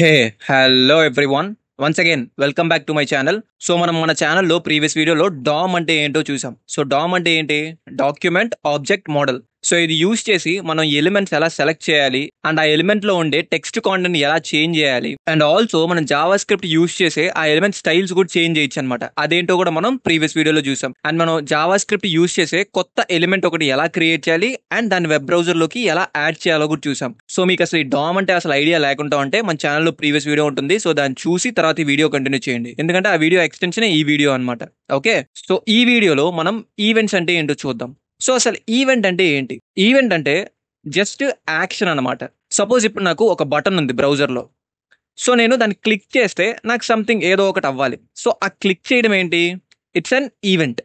Hey hello everyone once again welcome back to my channel. So మనం మన ఛానల్లో previous వీడియోలో డామ్ అంటే ఏంటో చూసాం. సో డామ్ అంటే ఏంటి? Document object model. సో ఇది యూస్ చేసి మనం ఎలిమెంట్స్ ఎలా సెలెక్ట్ చేయాలి అండ్ ఆ ఎలిమెంట్ లో ఉండే టెక్స్ట్ కాంటెంట్ ఎలా చేంజ్ చేయాలి అండ్ ఆల్సో మనం జావా స్క్రిప్ట్ యూస్ చేసే ఆ ఎలిమెంట్ స్టైల్స్ కూడా చేంజ్ చేయొచ్చు అనమాట. అదేంటో కూడా మనం ప్రీవియస్ వీడియోలో చూసాం. అండ్ మనం జావా స్క్రిప్ట్ యూస్ చేసే కొత్త ఎలిమెంట్ ఒకటి ఎలా క్రియేట్ చేయాలి అండ్ దాని వెబ్ బ్రౌజర్ లోకి ఎలా యాడ్ చేయాలో కూడా చూసాం. సో మీకు అసలు ఈ డామ్ అంటే అసలు ఐడియా లేకుండా ఉంటే మన ఛానల్లో ప్రీవియస్ వీడియో ఉంటుంది. సో దాన్ని చూసి తర్వాత ఈ వీడియో కంటిన్యూ చేయండి, ఎందుకంటే ఆ వీడియో ఎక్స్టెన్షన్ ఈ వీడియో అనమాట. ఓకే, సో ఈ వీడియోలో మనం ఈవెంట్స్ అంటే ఏంటో చూద్దాం. సో అసలు ఈవెంట్ అంటే ఏంటి? ఈవెంట్ అంటే జస్ట్ యాక్షన్ అనమాట. సపోజ్ ఇప్పుడు నాకు ఒక బటన్ ఉంది బ్రౌజర్లో. సో నేను దాన్ని క్లిక్ చేస్తే నాకు సంథింగ్ ఏదో ఒకటి అవ్వాలి. సో ఆ క్లిక్ చేయడం ఏంటి? It's an event.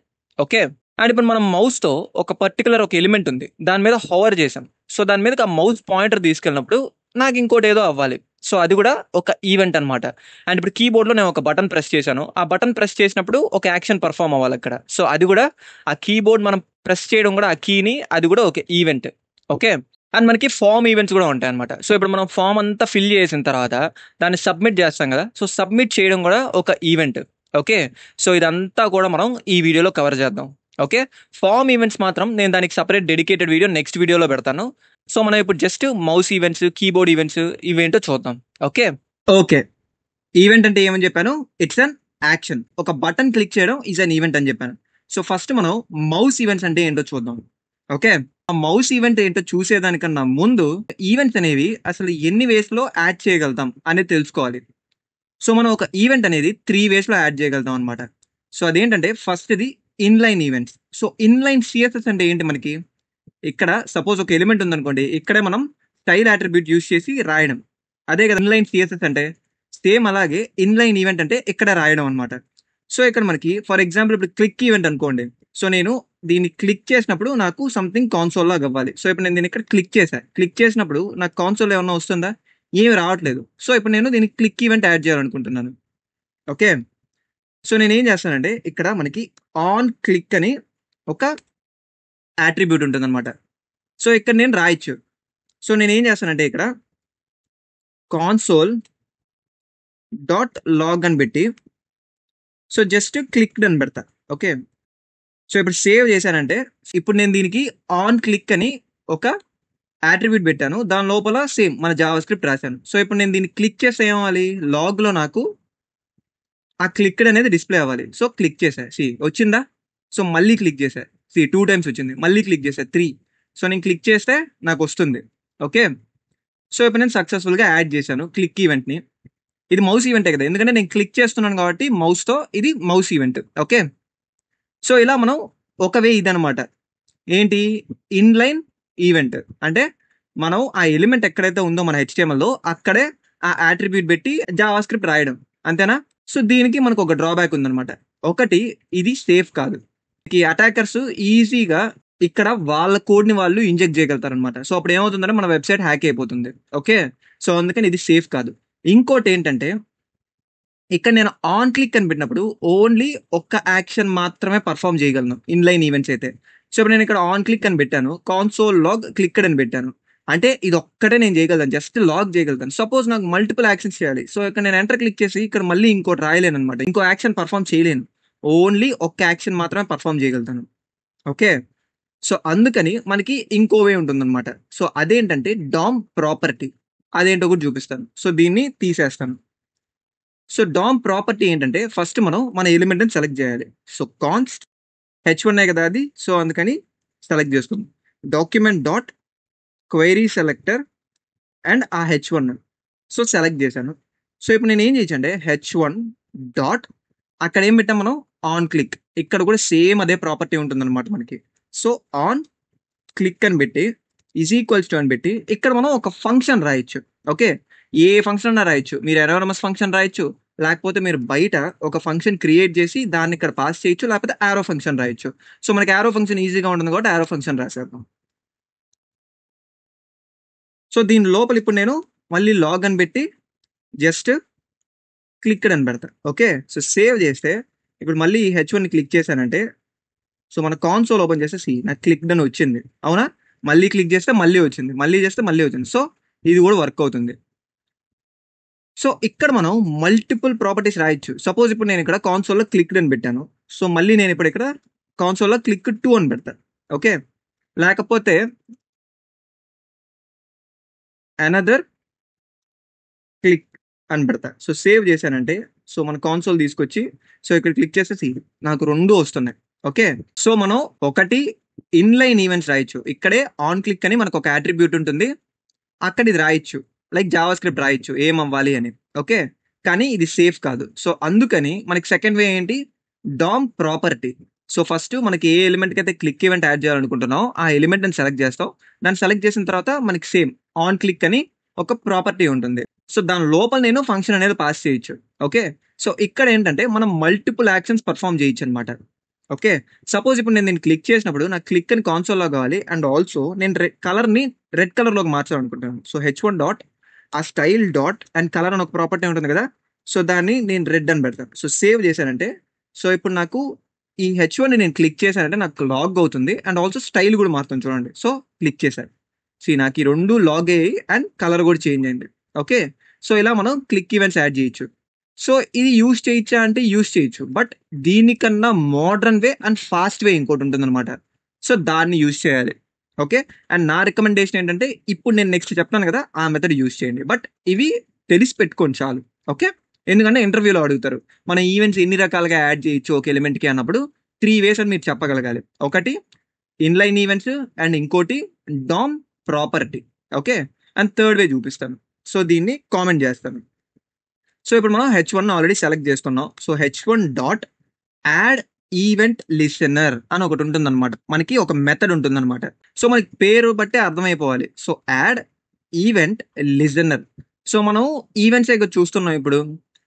Okay, and ఇప్పుడు మనం మౌస్తో ఒక పర్టికులర్ ఒక ఎలిమెంట్ ఉంది, దాని మీద హోవర్ చేసాం. సో దాని మీద ఆ మౌస్ పాయింటర్ తీసుకెళ్ళినప్పుడు నాకు ఇంకోటి ఏదో అవ్వాలి. సో అది కూడా ఒక ఈవెంట్ అనమాట. అండ్ ఇప్పుడు కీబోర్డ్లో నేను ఒక బటన్ ప్రెస్ చేశాను, ఆ బటన్ ప్రెస్ చేసినప్పుడు ఒక యాక్షన్ పర్ఫామ్ అవ్వాలి అక్కడ. సో అది కూడా ఆ కీబోర్డ్ మనం ప్రెస్ చేయడం కూడా ఆ కీని, అది కూడా ఒక ఈవెంట్. ఓకే, అండ్ మనకి ఫామ్ ఈవెంట్స్ కూడా ఉంటాయి అనమాట. సో ఇప్పుడు మనం ఫామ్ అంతా ఫిల్ చేసిన తర్వాత దాన్ని సబ్మిట్ చేస్తాం కదా, సో సబ్మిట్ చేయడం కూడా ఒక ఈవెంట్. ఓకే, సో ఇదంతా కూడా మనం ఈ వీడియోలో కవర్ చేద్దాం. ఓకే, ఫామ్ ఈవెంట్స్ మాత్రం నేను దానికి సపరేట్ డెడికేటెడ్ వీడియో నెక్స్ట్ వీడియోలో పెడతాను. సో మనం ఇప్పుడు just mouse events, keyboard events ఇవేంటో చూద్దాం. ఓకే ఓకే, ఈవెంట్ అంటే ఏమని చెప్పాను? It's an action. ఒక బటన్ క్లిక్ చేయడం ఈజ్ అన్ ఈవెంట్ అని చెప్పాను. సో ఫస్ట్ మనం మౌస్ ఈవెంట్స్ అంటే ఏంటో చూద్దాం. ఓకే, ఆ మౌస్ ఈవెంట్ ఏంటో చూసేదానికన్నా ముందు ఈవెంట్స్ అనేవి అసలు ఎన్ని వేస్ లో యాడ్ చేయగలుగుతాం అనేది తెలుసుకోవాలి. సో మనం ఒక ఈవెంట్ అనేది 3 వేస్ లో యాడ్ చేయగలుగుతాం అనమాట. సో అదేంటంటే ఫస్ట్ ఇది inline events. So inline CSS అంటే ఏంటి? మనకి ఇక్కడ సపోజ్ ఒక ఎలిమెంట్ ఉందనుకోండి, ఇక్కడే మనం స్టైల్ అట్రిబ్యూట్ యూస్ చేసి రాయడం. అదే కదా ఇన్లైన్ సిఎస్ఎస్ అంటే. సేమ్ అలాగే ఇన్లైన్ ఈవెంట్ అంటే ఇక్కడ రాయడం అనమాట. సో ఇక్కడ మనకి ఫర్ ఎగ్జాంపుల్ ఇప్పుడు క్లిక్ ఈవెంట్ అనుకోండి. సో నేను దీన్ని క్లిక్ చేసినప్పుడు నాకు సంథింగ్ కాన్సోల్ లాగా అవ్వాలి. సో ఇప్పుడు నేను దీన్ని ఇక్కడ క్లిక్ చేశాను. క్లిక్ చేసినప్పుడు నాకు కాన్సోల్ ఏమన్నా వస్తుందా? ఏమి రావట్లేదు. సో ఇప్పుడు నేను దీనికి క్లిక్ ఈవెంట్ యాడ్ చేయాలనుకుంటున్నాను. ఓకే, సో నేను ఏం చేస్తానంటే ఇక్కడ మనకి ఆన్ క్లిక్ అని ఒక అట్రిబ్యూట్ ఉంటుందన్నమాట. సో ఇక్కడ నేను రాయొచ్చు. సో నేను ఏం చేస్తానంటే ఇక్కడ కాన్సోల్ డాట్ లాగ్ అని పెట్టి సో జస్ట్ క్లిక్ అని పెడతా. ఓకే, సో ఇప్పుడు సేవ్ చేశానంటే ఇప్పుడు నేను దీనికి ఆన్ క్లిక్ అని ఒక అట్రిబ్యూట్ పెట్టాను. దాని లోపల సేమ్ మన జావా స్క్రిప్ట్ రాశాను. సో ఇప్పుడు నేను దీన్ని క్లిక్ చేస్తే ఏమవ్వాలి? లాగ్లో నాకు ఆ క్లిక్డ్ అనేది డిస్ప్లే అవ్వాలి. సో క్లిక్ చేశా, సి వచ్చిందా? సో మళ్ళీ క్లిక్ చేశా, సి 2 టైమ్స్ వచ్చింది. మళ్ళీ క్లిక్ చేశా 3. సో నేను క్లిక్ చేస్తే నాకు వస్తుంది. ఓకే, సో ఇప్పుడు నేను సక్సెస్ఫుల్గా యాడ్ చేశాను క్లిక్ ఈవెంట్ని. ఇది మౌస్ ఈవెంటే కదా, ఎందుకంటే నేను క్లిక్ చేస్తున్నాను కాబట్టి మౌస్తో ఇది మౌస్ ఈవెంట్. ఓకే, సో ఇలా మనం ఒక వే ఇదనమాట. ఏంటి? ఇన్లైన్ ఈవెంట్ అంటే మనం ఆ ఎలిమెంట్ ఎక్కడైతే ఉందో మన హెచ్టిఎంఎల్లో అక్కడే ఆ అట్రిబ్యూట్ పెట్టి జావా స్క్రిప్ట్ రాయడం. అంతేనా? సో దీనికి మనకు ఒక డ్రాబ్యాక్ ఉందన్నమాట. ఒకటి, ఇది సేఫ్ కాదు. ఈ అటాకర్స్ ఈజీగా ఇక్కడ వాళ్ళ కోడ్ని వాళ్ళు ఇంజెక్ట్ చేయగలుగుతారనమాట. సో అప్పుడు ఏమవుతుందంటే మన వెబ్సైట్ హ్యాక్ అయిపోతుంది. ఓకే, సో అందుకని ఇది సేఫ్ కాదు. ఇంకోటి ఏంటంటే ఇక్కడ నేను ఆన్ క్లిక్ అని పెట్టినప్పుడు ఓన్లీ ఒక్క యాక్షన్ మాత్రమే పర్ఫామ్ చేయగలను ఇన్లైన్ ఈవెంట్స్ అయితే. సో ఇప్పుడు నేను ఇక్కడ ఆన్ క్లిక్ అని పెట్టాను, కాన్సోల్ లాగ్ క్లిక్డ్ అని పెట్టాను. అంటే ఇది ఒక్కటే నేను చేయగలుగుతాను, జస్ట్ లాగ్ చేయగలుగుతాను. సపోజ్ నాకు మల్టిపుల్ యాక్షన్స్ చేయాలి. సో ఇక్కడ నేను ఎంటర్ క్లిక్ చేసి ఇక్కడ మళ్ళీ ఇంకోటి రాయలేను అనమాట, ఇంకో యాక్షన్ పర్ఫామ్ చేయలేను. ఓన్లీ ఒక్క యాక్షన్ మాత్రమే పర్ఫామ్ చేయగలుగుతాను. ఓకే, సో అందుకని మనకి ఇంకో వే ఉంటుందన్నమాట. సో అదేంటంటే డామ్ ప్రాపర్టీ. అదేంటో కూడా చూపిస్తాను. సో దీన్ని తీసేస్తాను. సో డామ్ ప్రాపర్టీ ఏంటంటే ఫస్ట్ మనం మన ఎలిమెంట్ని సెలెక్ట్ చేయాలి. సో కాన్స్ట్ H1 కదా అది. సో అందుకని సెలెక్ట్ చేసుకుందాం. Document dot query selector and ఆ H1 సో సెలెక్ట్ చేశాను. సో ఇప్పుడు నేను ఏం చేయొచ్చు అంటే H1 డాట్ అక్కడ ఏం పెట్టాం మనం? On click. ఇక్కడ కూడా సేమ్ అదే ప్రాపర్టీ ఉంటుందన్నమాట మనకి. సో ఆన్ క్లిక్ అని పెట్టి ఈజ్ ఈక్వల్స్ టు అని పెట్టి ఇక్కడ మనం ఒక ఫంక్షన్ రాయొచ్చు. ఓకే, ఏ ఫంక్షన్ అన్నా రాయొచ్చు. మీరు ఎనానమస్ ఫంక్షన్ రాయొచ్చు, లేకపోతే మీరు బయట ఒక ఫంక్షన్ క్రియేట్ చేసి దాన్ని ఇక్కడ పాస్ చేయొచ్చు, లేకపోతే ఆరో ఫంక్షన్ రాయొచ్చు. సో మనకి ఆరో ఫంక్షన్ ఈజీగా ఉంటుంది కాబట్టి ఆరో ఫంక్షన్ రాసేద్దాం. సో దీని లోపల ఇప్పుడు నేను మళ్ళీ లాగ్ అని పెట్టి జస్ట్ క్లిక్డ్ అని పెడతా. ఓకే, సో సేవ్ చేస్తే ఇప్పుడు మళ్ళీ H1 క్లిక్ చేశానంటే సో మన కాన్సోల్ ఓపెన్ చేస్తే సి నాకు క్లిక్డ్ అని వచ్చింది. అవునా? మళ్ళీ క్లిక్ చేస్తే మళ్ళీ వచ్చింది, మళ్ళీ చేస్తే మళ్ళీ వచ్చింది. సో ఇది కూడా వర్క్ అవుతుంది. సో ఇక్కడ మనం మల్టిపుల్ ప్రాపర్టీస్ రాయొచ్చు. సపోజ్ ఇప్పుడు నేను ఇక్కడ కాన్సోల్‌లో క్లిక్డ్ అని పెట్టాను. సో మళ్ళీ నేను ఇప్పుడు ఇక్కడ కాన్సోల్‌లో క్లిక్ 2 అని పెడతా. ఓకే. లేకపోతే అనదర్ క్లిక్ అని పెడతా. సో సేవ్ చేశానంటే సో మన కాన్సోల్ తీసుకొచ్చి సో ఇక్కడ క్లిక్ చేసేసి నాకు 2 వస్తున్నాయి. ఓకే. సో మనం ఒకటి ఇన్‌లైన్ ఈవెంట్స్ రాయొచ్చు. ఇక్కడే ఆన్ క్లిక్ అని మనకు ఒక అట్రిబ్యూట్ ఉంటుంది. అక్కడ ఇది రాయొచ్చు. లైక్ జావా స్క్రిప్ట్ రాయొచ్చు ఏమవ్వాలి అని. ఓకే. కానీ ఇది సేఫ్ కాదు. సో అందుకని మనకి సెకండ్ వే ఏంటి? Dam property. సో ఫస్ట్ మనకి ఏ ఎలిమెంట్‌కి అయితే క్లిక్ ఈవెంట్ యాడ్ చేయాలనుకుంటున్నామో ఆ ఎలిమెంట్‌ని సెలెక్ట్ చేస్తాం. దాన్ని సెలెక్ట్ చేసిన తర్వాత మనకి సేమ్ ఆన్ క్లిక్ అని ఒక ప్రాపర్టీ ఉంటుంది. సో దాని లోపల నేను ఫంక్షన్ అనేది పాస్ చేయొచ్చు. ఓకే. సో ఇక్కడ ఏంటంటే మనం మల్టిపుల్ యాక్షన్స్ పెర్ఫార్మ్ చేయొచ్చనమాట. ఓకే. సపోజ్ ఇప్పుడు నేను దీన్ని క్లిక్ చేసినప్పుడు నాకు క్లిక్ అని కాన్సోల్‌లో కావాలి. అండ్ ఆల్సో నేను కలర్‌ని రెడ్ కలర్‌లోకి మార్చాలనుకుంటున్నాను. సో h1 డాట్ ఆ స్టైల్ డాట్ అండ్ కలర్ అని ఒక ప్రాపర్టీ ఉంటుంది కదా! సో దాన్ని నేను రెడ్ అని పెడతాను. సో సేవ్ చేశానంటే సో ఇప్పుడు నాకు ఈ h1ని నేను క్లిక్ చేశానంటే నాకు లాగ్ అవుతుంది. అండ్ ఆల్సో స్టైల్ కూడా మారుతుంది చూడండి. సో క్లిక్ చేశాను. నాకు ఈ 2 లాగ్ అయ్యాయి అండ్ కలర్ కూడా చేంజ్ అయింది. ఓకే. సో ఇలా మనం క్లిక్ ఈవెంట్స్ యాడ్ చేయొచ్చు. సో ఇది యూజ్ చేయొచ్చా అంటే యూజ్ చేయొచ్చు. బట్ దీనికన్నా మోడర్న్ వే అండ్ ఫాస్ట్ వే ఇంకోటి ఉంటుందన్నమాట. సో దాన్ని యూజ్ చేయాలి. ఓకే. అండ్ నా రికమెండేషన్ ఏంటంటే ఇప్పుడు నేను నెక్స్ట్ చెప్తాను కదా! ఆ మెథడ్ యూజ్ చేయండి. బట్ ఇవి తెలిసి పెట్టుకోండి చాలు. ఓకే. ఎందుకంటే ఇంటర్వ్యూలో అడుగుతారు. మన ఈవెంట్స్ ఎన్ని రకాలుగా యాడ్ చేయొచ్చు ఒక ఎలిమెంట్‌కి అన్నప్పుడు 3 వేస్ అని మీరు చెప్పగలగాలి. ఒకటి ఇన్‌లైన్ ఈవెంట్స్ అండ్ ఇంకోటి DOM property. Okay. And third way చూపిస్తాను. సో దీన్ని కామెంట్ చేస్తాను. సో ఇప్పుడు మనం h1 ఆల్రెడీ సెలెక్ట్ చేసుకున్నాం. So h1 dot add event listener అని ఒకటి ఉంటుందన్నమాట. మనకి ఒక మెథడ్ ఉంటుందన్నమాట. సో మనకి పేరు బట్టే అర్థమైపోవాలి. So add event listener. So మనం ఈవెంట్సే చూస్తున్నాం ఇప్పుడు.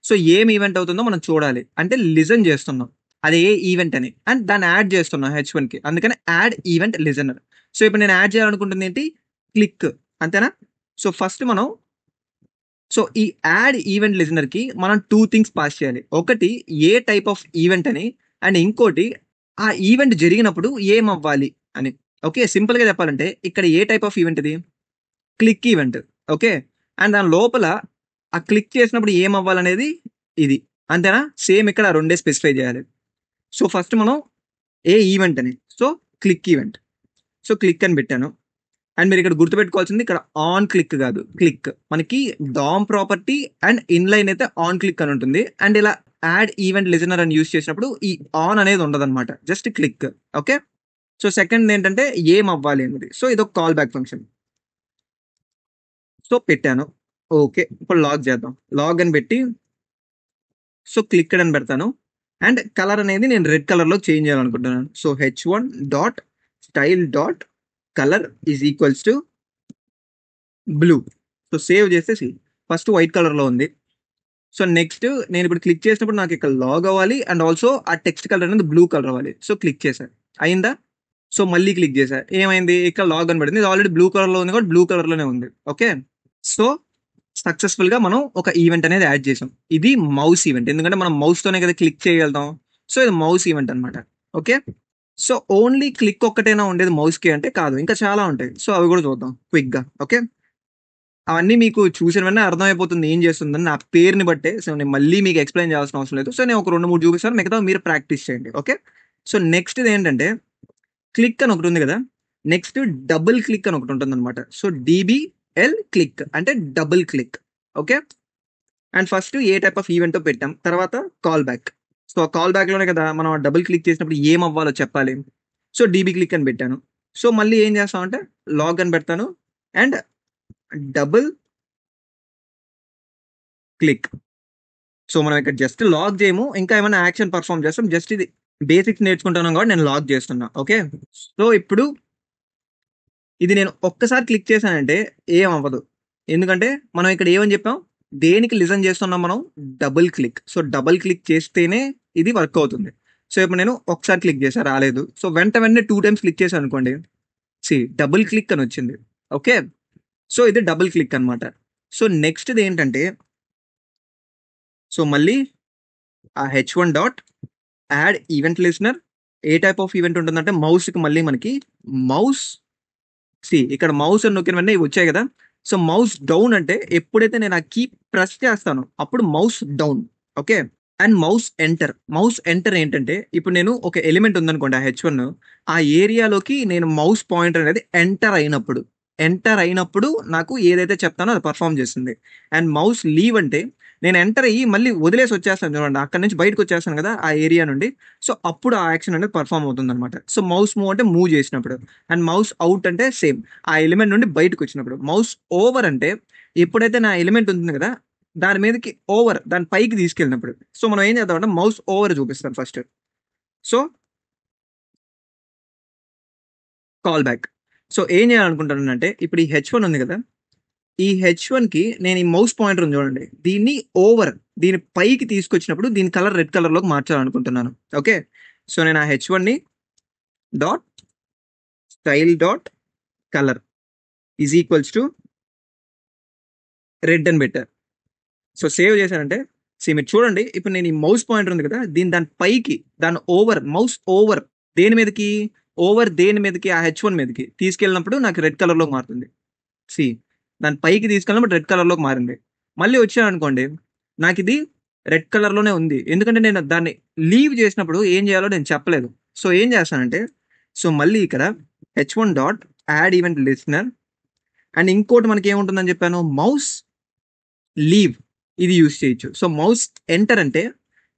సో ఏం ఈవెంట్ అవుతుందో మనం చూడాలి. అంటే లిజన్ చేస్తున్నాం. అది ఏ ఈవెంట్ అని. అండ్ దాన్ని యాడ్ చేస్తున్నాం h1కి. అందుకని యాడ్ ఈవెంట్ లిసనర్. సో ఇప్పుడు నేను యాడ్ చేయాలనుకుంటుంది ఏంటి? క్లిక్. అంతేనా? సో ఫస్ట్ మనం సో ఈ యాడ్ ఈవెంట్ లిజనర్‌కి మనం 2 థింగ్స్ పాస్ చేయాలి. ఒకటి ఏ టైప్ ఆఫ్ ఈవెంట్ అని. అండ్ ఇంకోటి ఆ ఈవెంట్ జరిగినప్పుడు ఏమవ్వాలి అని. ఓకే. సింపుల్‌గా చెప్పాలంటే ఇక్కడ ఏ టైప్ ఆఫ్ ఈవెంట్ ఇది? Click event. ఓకే. అండ్ దాని లోపల ఆ క్లిక్ చేసినప్పుడు ఏమవ్వాలనేది ఇది. అంతేనా? సేమ్ ఇక్కడ ఆ రెండే స్పెసిఫై చేయాలి. సో ఫస్ట్ మనం ఏ ఈవెంట్ అని. So click event. So click అని పెట్టాను. అండ్ మీరు ఇక్కడ గుర్తుపెట్టుకోవాల్సింది ఇక్కడ ఆన్ క్లిక్ కాదు. క్లిక్. మనకి డామ్ ప్రాపర్టీ అండ్ ఇన్‌లైన్ అయితే ఆన్ క్లిక్ అని ఉంటుంది. అండ్ ఇలా యాడ్ ఈవెంట్ లిజనర్ అని యూజ్ చేసినప్పుడు ఈ ఆన్ అనేది ఉండదన్నమాట. Just click. Okay. So second ఏంటంటే ఏం అవ్వాలి అనేది. సో ఇదొక కాల్ బ్యాక్ ఫంక్షన్. సో పెట్టాను. ఓకే. ఇప్పుడు లాగ్ చేద్దాం. లాగ్ అని పెట్టి సో క్లిక్డ్ అని పెడతాను. అండ్ కలర్ అనేది నేను రెడ్ కలర్‌లో చేంజ్ చేయాలనుకుంటున్నాను. So h1 dot style dot color is equals to blue. So save చేసేసి ఫస్ట్ వైట్ కలర్‌లో ఉంది. సో నెక్స్ట్ నేను ఇప్పుడు క్లిక్ చేసినప్పుడు నాకు ఇక్కడ లాగ్ అవ్వాలి. అండ్ ఆల్సో ఆ టెక్స్ట్ కలర్ అనేది బ్లూ కలర్ అవ్వాలి. సో క్లిక్ చేశాను. అయిందా? సో మళ్ళీ క్లిక్ చేశా. ఏమైంది? ఇక్కడ లాగ్ అని పడింది. ఇది ఆల్రెడీ బ్లూ కలర్‌లో ఉంది కాబట్టి బ్లూ కలర్‌లోనే ఉంది. ఓకే. సో సక్సెస్‌ఫుల్‌గా మనం ఒక ఈవెంట్ అనేది యాడ్ చేసాం. ఇది మౌస్ ఈవెంట్. ఎందుకంటే మనం మౌస్‌తోనే కదా క్లిక్ చేయగలుగుతాం. సో ఇది మౌస్ ఈవెంట్ అన్నమాట. ఓకే. సో ఓన్లీ క్లిక్ ఒక్కటేనా ఉండేది మౌస్‌కి అంటే కాదు. ఇంకా చాలా ఉంటాయి. సో అవి కూడా చూద్దాం క్విక్‌గా. ఓకే. అవన్నీ మీకు చూసిన వెంటనే అర్థమైపోతుంది ఏం చేస్తుందని. నా పేరుని బట్టే. సో నేను మళ్ళీ మీకు ఎక్స్‌ప్లెయిన్ చేయాల్సిన అవసరం లేదు. సో నేను ఒక 2, 3 చూపిస్తాను. మిగతావి మీరు ప్రాక్టీస్ చేయండి. ఓకే. సో నెక్స్ట్‌ది ఏంటంటే క్లిక్ అని ఒకటి ఉంది కదా! నెక్స్ట్ డబుల్ క్లిక్ అని ఒకటి ఉంటుందన్నమాట. సో డీబీఎల్ క్లిక్ అంటే double click. Okay. And first ఏ టైప్ ఆఫ్ ఈవెంటో పెట్టాం. తర్వాత కాల్ బ్యాక్. సో ఆ కాల్ బ్యాక్‌లోనే కదా మనం డబుల్ క్లిక్ చేసినప్పుడు ఏం అవ్వాలో చెప్పాలి. సో డీబీ క్లిక్ అని పెట్టాను. సో మళ్ళీ ఏం చేస్తామంటే లాగ్ అని పెడతాను. And double click. సో మనం ఇక్కడ జస్ట్ లాగ్ చేయము. ఇంకా ఏమైనా యాక్షన్ పెర్ఫార్మ్ చేస్తాం. జస్ట్ ఇది బేసిక్స్ నేర్చుకుంటున్నాం కాబట్టి నేను లాగ్ చేస్తున్నా. ఓకే. సో ఇప్పుడు ఇది నేను ఒక్కసారి క్లిక్ చేశానంటే ఏం అవ్వదు. ఎందుకంటే మనం ఇక్కడ ఏమని చెప్పాం? దేనికి లిజన్ చేస్తున్నాం మనం? Double click. So double click చేస్తేనే ఇది వర్క్ అవుతుంది. సో ఇప్పుడు నేను ఒకసారి క్లిక్ చేశా రాలేదు. సో వెంటనే 2 టైమ్స్ క్లిక్ చేశాను అనుకోండి. డబుల్ క్లిక్ అని వచ్చింది. ఓకే. సో ఇది డబుల్ క్లిక్ అన్నమాట. సో నెక్స్ట్‌ది ఏంటంటే సో మళ్ళీ ఆ h1 dot add event listener A type of event ఉంటుందంటే మౌస్‌కి మళ్ళీ మనకి మౌస్ ఇక్కడ మౌస్ అని నొక్కిన వెంటనే ఇవి వచ్చాయి కదా! సో మౌస్ డౌన్ అంటే ఎప్పుడైతే నేను ఆ కీ ప్రెస్ చేస్తానో అప్పుడు mouse down. Okay. And mouse enter ఏంటంటే ఇప్పుడు నేను ఒక ఎలిమెంట్ ఉందనుకోండి ఆ H1 ఆ ఏరియాలోకి నేను మౌస్ పాయింటర్ అనేది ఎంటర్ అయినప్పుడు నాకు ఏదైతే చెప్తానో అది పర్ఫామ్ చేస్తుంది. అండ్ మౌస్ లీవ్ అంటే నేను ఎంటర్ అయ్యి మళ్ళీ వదిలేసి వచ్చేస్తాను చూడండి. అక్కడి నుంచి బయటకు వచ్చేస్తాను కదా ఆ ఏరియా నుండి. సో అప్పుడు ఆ యాక్షన్ అనేది పర్ఫామ్ అవుతుందన్నమాట. సో మౌస్ మూవ్ అంటే మూవ్ చేసినప్పుడు. అండ్ మౌస్ అవుట్ అంటే సేమ్ ఆ ఎలిమెంట్ నుండి బయటకు వచ్చినప్పుడు. మౌస్ ఓవర్ అంటే ఎప్పుడైతే నా ఎలిమెంట్ ఉంటుంది కదా దాని మీదకి దాని పైకి తీసుకెళ్ళినప్పుడు. సో మనం ఏం చేద్దామంటే మౌస్ ఓవర్ చూపిస్తాను first. So call back. So ఏం చేయాలనుకుంటున్నానంటే ఇప్పుడు ఈ H1 ఉంది కదా ఈ H1కి నేను ఈ మౌస్ పాయింటర్ ఉంది చూడండి. దీని పైకి తీసుకొచ్చినప్పుడు దీని కలర్ రెడ్ కలర్‌లోకి మార్చాలనుకుంటున్నాను. ఓకే. సో నేను ఆ H1ని dot style dot color is equals to red అని పెట్టా. సో సేవ్ చేశానంటే మీరు చూడండి ఇప్పుడు నేను ఈ మౌస్ పాయింటర్ ఉంది కదా దాని పైకి మౌస్ దేని మీదకి దేని మీదకి ఆ H1 మీదకి తీసుకెళ్ళినప్పుడు నాకు రెడ్ కలర్‌లోకి మారుతుంది. సి దాని పైకి తీసుకెళ్ళినప్పుడు రెడ్ కలర్‌లోకి మారింది. మళ్ళీ వచ్చాననుకోండి నాకిది రెడ్ కలర్‌లోనే ఉంది. ఎందుకంటే నేను దాన్ని లీవ్ చేసినప్పుడు ఏం చేయాలో నేను చెప్పలేదు. సో ఏం చేస్తానంటే మళ్ళీ ఇక్కడ H1 dot add event listener and ఇంకోటి మనకి ఏముంటుందని చెప్పాను మౌస్ లీవ్ ఇది యూజ్ చేయొచ్చు. సో మౌస్ ఎంటర్ అంటే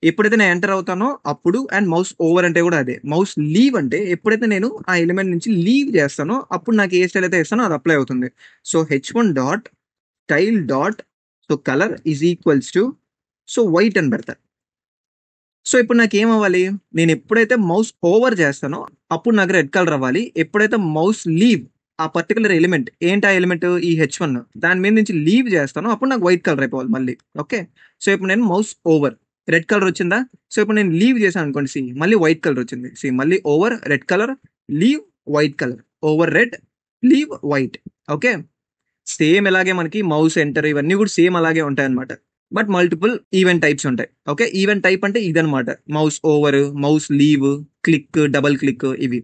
ఎప్పుడైతే నేను ఎంటర్ అవుతానో అప్పుడు అండ్ మౌస్ ఓవర్ అంటే కూడా అదే. మౌస్ లీవ్ అంటే ఎప్పుడైతే నేను ఆ ఎలిమెంట్ నుంచి లీవ్ చేస్తానో అప్పుడు నాకు ఏ స్టైల్ అయితే ఇస్తానో అది అప్లై అవుతుంది. So H1 dot style dot color is equals to white అని పెడతా. సో ఇప్పుడు నాకేమవ్వాలి? నేను ఎప్పుడైతే మౌస్ ఓవర్ చేస్తానో అప్పుడు నాకు రెడ్ కలర్ అవ్వాలి. ఎప్పుడైతే మౌస్ లీవ్ ఆ పర్టిక్యులర్ ఎలిమెంట్ ఏంటి ఆ ఎలిమెంట్ ఈ H1 దాని మీద నుంచి లీవ్ చేస్తానో అప్పుడు నాకు వైట్ కలర్ అయిపోవాలి మళ్ళీ. ఓకే. సో ఇప్పుడు నేను మౌస్ ఓవర్ రెడ్ కలర్ వచ్చిందా? సో ఇప్పుడు నేను లీవ్ చేశాను అనుకోండి మళ్ళీ వైట్ కలర్ వచ్చింది. మళ్ళీ over red colour, leave white colour, over red, leave white. Okay. Same ఇలాగే మనకి మౌస్ ఎంటర్ ఇవన్నీ కూడా సేమ్ అలాగే ఉంటాయన్నమాట. బట్ మల్టిపుల్ ఈవెంట్ టైప్స్ ఉంటాయి. ఓకే. ఈవెంట్ టైప్ అంటే ఇదనమాట. Mouse over, mouse leave, click, double click ఇవి.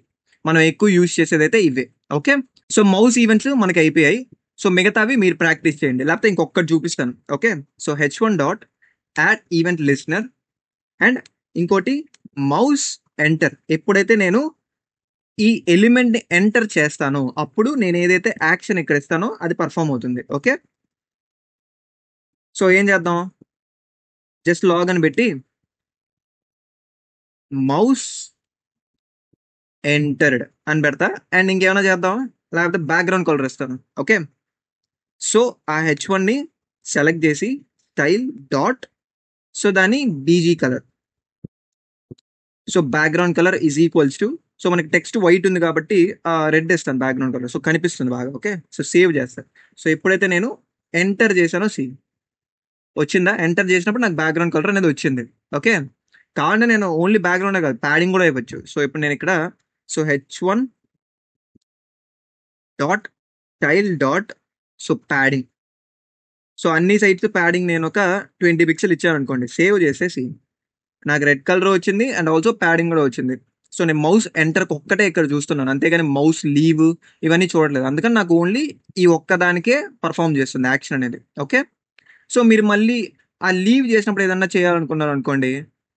మనం ఎక్కువ యూజ్ చేసేదైతే ఇవే. ఓకే. సో మౌస్ ఈవెంట్స్ మనకి అయిపోయాయి. సో మిగతావి మీరు ప్రాక్టీస్ చేయండి. లేకపోతే ఇంకొకటి చూపిస్తాను. Okay. So H1 dot add event listener and ఇంకోటి మౌస్ ఎంటర్ ఎప్పుడైతే నేను ఈ ఎలిమెంట్ ని ఎంటర్ చేస్తానో అప్పుడు నేను ఏదైతే యాక్షన్ ఇక్కడ ఇస్తానో అది పర్ఫామ్ అవుతుంది. ఓకే. సో ఏం చేద్దాం జస్ట్ లాగ్ అని పెట్టి మౌస్ ఎంటర్డ్ అని పెడతా అండ్ ఇంకేమైనా చేద్దాం లేకపోతే బ్యాక్గ్రౌండ్ కలర్ ఇస్తాను. ఓకే. సో ఆ H1 ని సెలెక్ట్ చేసి స్టైల్ డాట్ దాని BG colour background colour is equals to మనకి టెక్స్ట్ వైట్ ఉంది కాబట్టి రెడ్ ఇస్తాను బ్యాక్గ్రౌండ్ కలర్. సో కనిపిస్తుంది బాగా. ఓకే. సో సేవ్ చేస్తాను. సో ఎప్పుడైతే నేను ఎంటర్ చేశానో వచ్చిందా? ఎంటర్ చేసినప్పుడు నాకు బ్యాక్గ్రౌండ్ కలర్ అనేది వచ్చింది. ఓకే. కావాలంటే నేను ఓన్లీ బ్యాక్గ్రౌండే కాదు ప్యాడింగ్ కూడా ఇవ్వచ్చు. సో ఇప్పుడు నేను ఇక్కడ H1 dot style dot padding అన్ని సైడ్స్ ప్యాడింగ్ నేను ఒక 20 పిక్సెల్ ఇచ్చాను అనుకోండి. సేవ్ చేసేసి నాకు రెడ్ కలర్ వచ్చింది అండ్ ఆల్సో ప్యాడింగ్ కూడా వచ్చింది. సో నేను మౌస్ ఎంటర్ ఒక్కటే ఇక్కడ చూస్తున్నాను. అంతేగాని మౌస్ లీవ్ ఇవన్నీ చూడలేదు. అందుకని నాకు ఓన్లీ ఈ ఒక్కదానికే పర్ఫామ్ చేస్తుంది యాక్షన్ అనేది. ఓకే. సో మీరు మళ్ళీ ఆ లీవ్ చేసినప్పుడు ఏదన్నా చేయాలనుకున్నారు అనుకోండి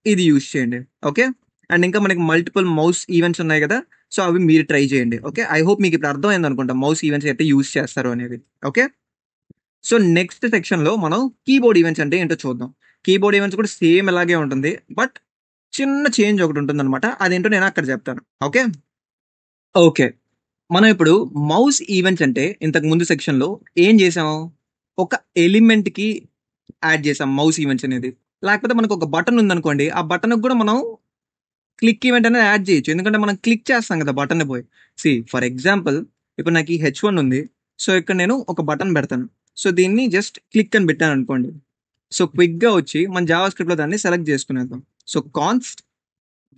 ఇది యూజ్ చేయండి. ఓకే. అండ్ ఇంకా మనకి మల్టిపుల్ మౌస్ ఈవెంట్స్ ఉన్నాయి కదా సో అవి మీరు ట్రై చేయండి. ఓకే. ఐ హోప్ మీకు ఇప్పుడు అర్థమైంది అనుకుంటా మౌస్ ఈవెంట్స్ అయితే యూజ్ చేస్తారు అనేది. ఓకే. సో నెక్స్ట్ సెక్షన్లో మనం కీబోర్డ్ ఈవెంట్స్ అంటే ఏంటో చూద్దాం. కీబోర్డ్ ఈవెంట్స్ కూడా సేమ్ ఇలాగే ఉంటుంది. బట్ చిన్న చేంజ్ ఒకటి ఉంటుంది అనమాట. అదేంటో నేను అక్కడ చెప్తాను. ఓకే. ఓకే. మనం ఇప్పుడు మౌస్ ఈవెంట్స్ అంటే ఇంతకు ముందు సెక్షన్లో ఏం చేసాము? ఒక ఎలిమెంట్‌కి యాడ్ చేసాం మౌస్ ఈవెంట్స్ అనేది. లేకపోతే మనకు ఒక బటన్ ఉందనుకోండి. ఆ బటన్‌కి కూడా మనం క్లిక్ ఈవెంట్ అనేది యాడ్ చేయొచ్చు. ఎందుకంటే మనం క్లిక్ చేస్తాం కదా బటన్‌ని పోయి. ఫర్ ఎగ్జాంపుల్ ఇప్పుడు నాకు ఈ H1 ఉంది. సో ఇక్కడ నేను ఒక బటన్ పెడతాను. సో దీన్ని జస్ట్ క్లిక్ అని పెట్టాను అనుకోండి. సో క్విక్‌గా వచ్చి మన జావా స్క్రిప్ట్‌లో దాన్ని సెలెక్ట్ చేసుకునేద్దాం. So const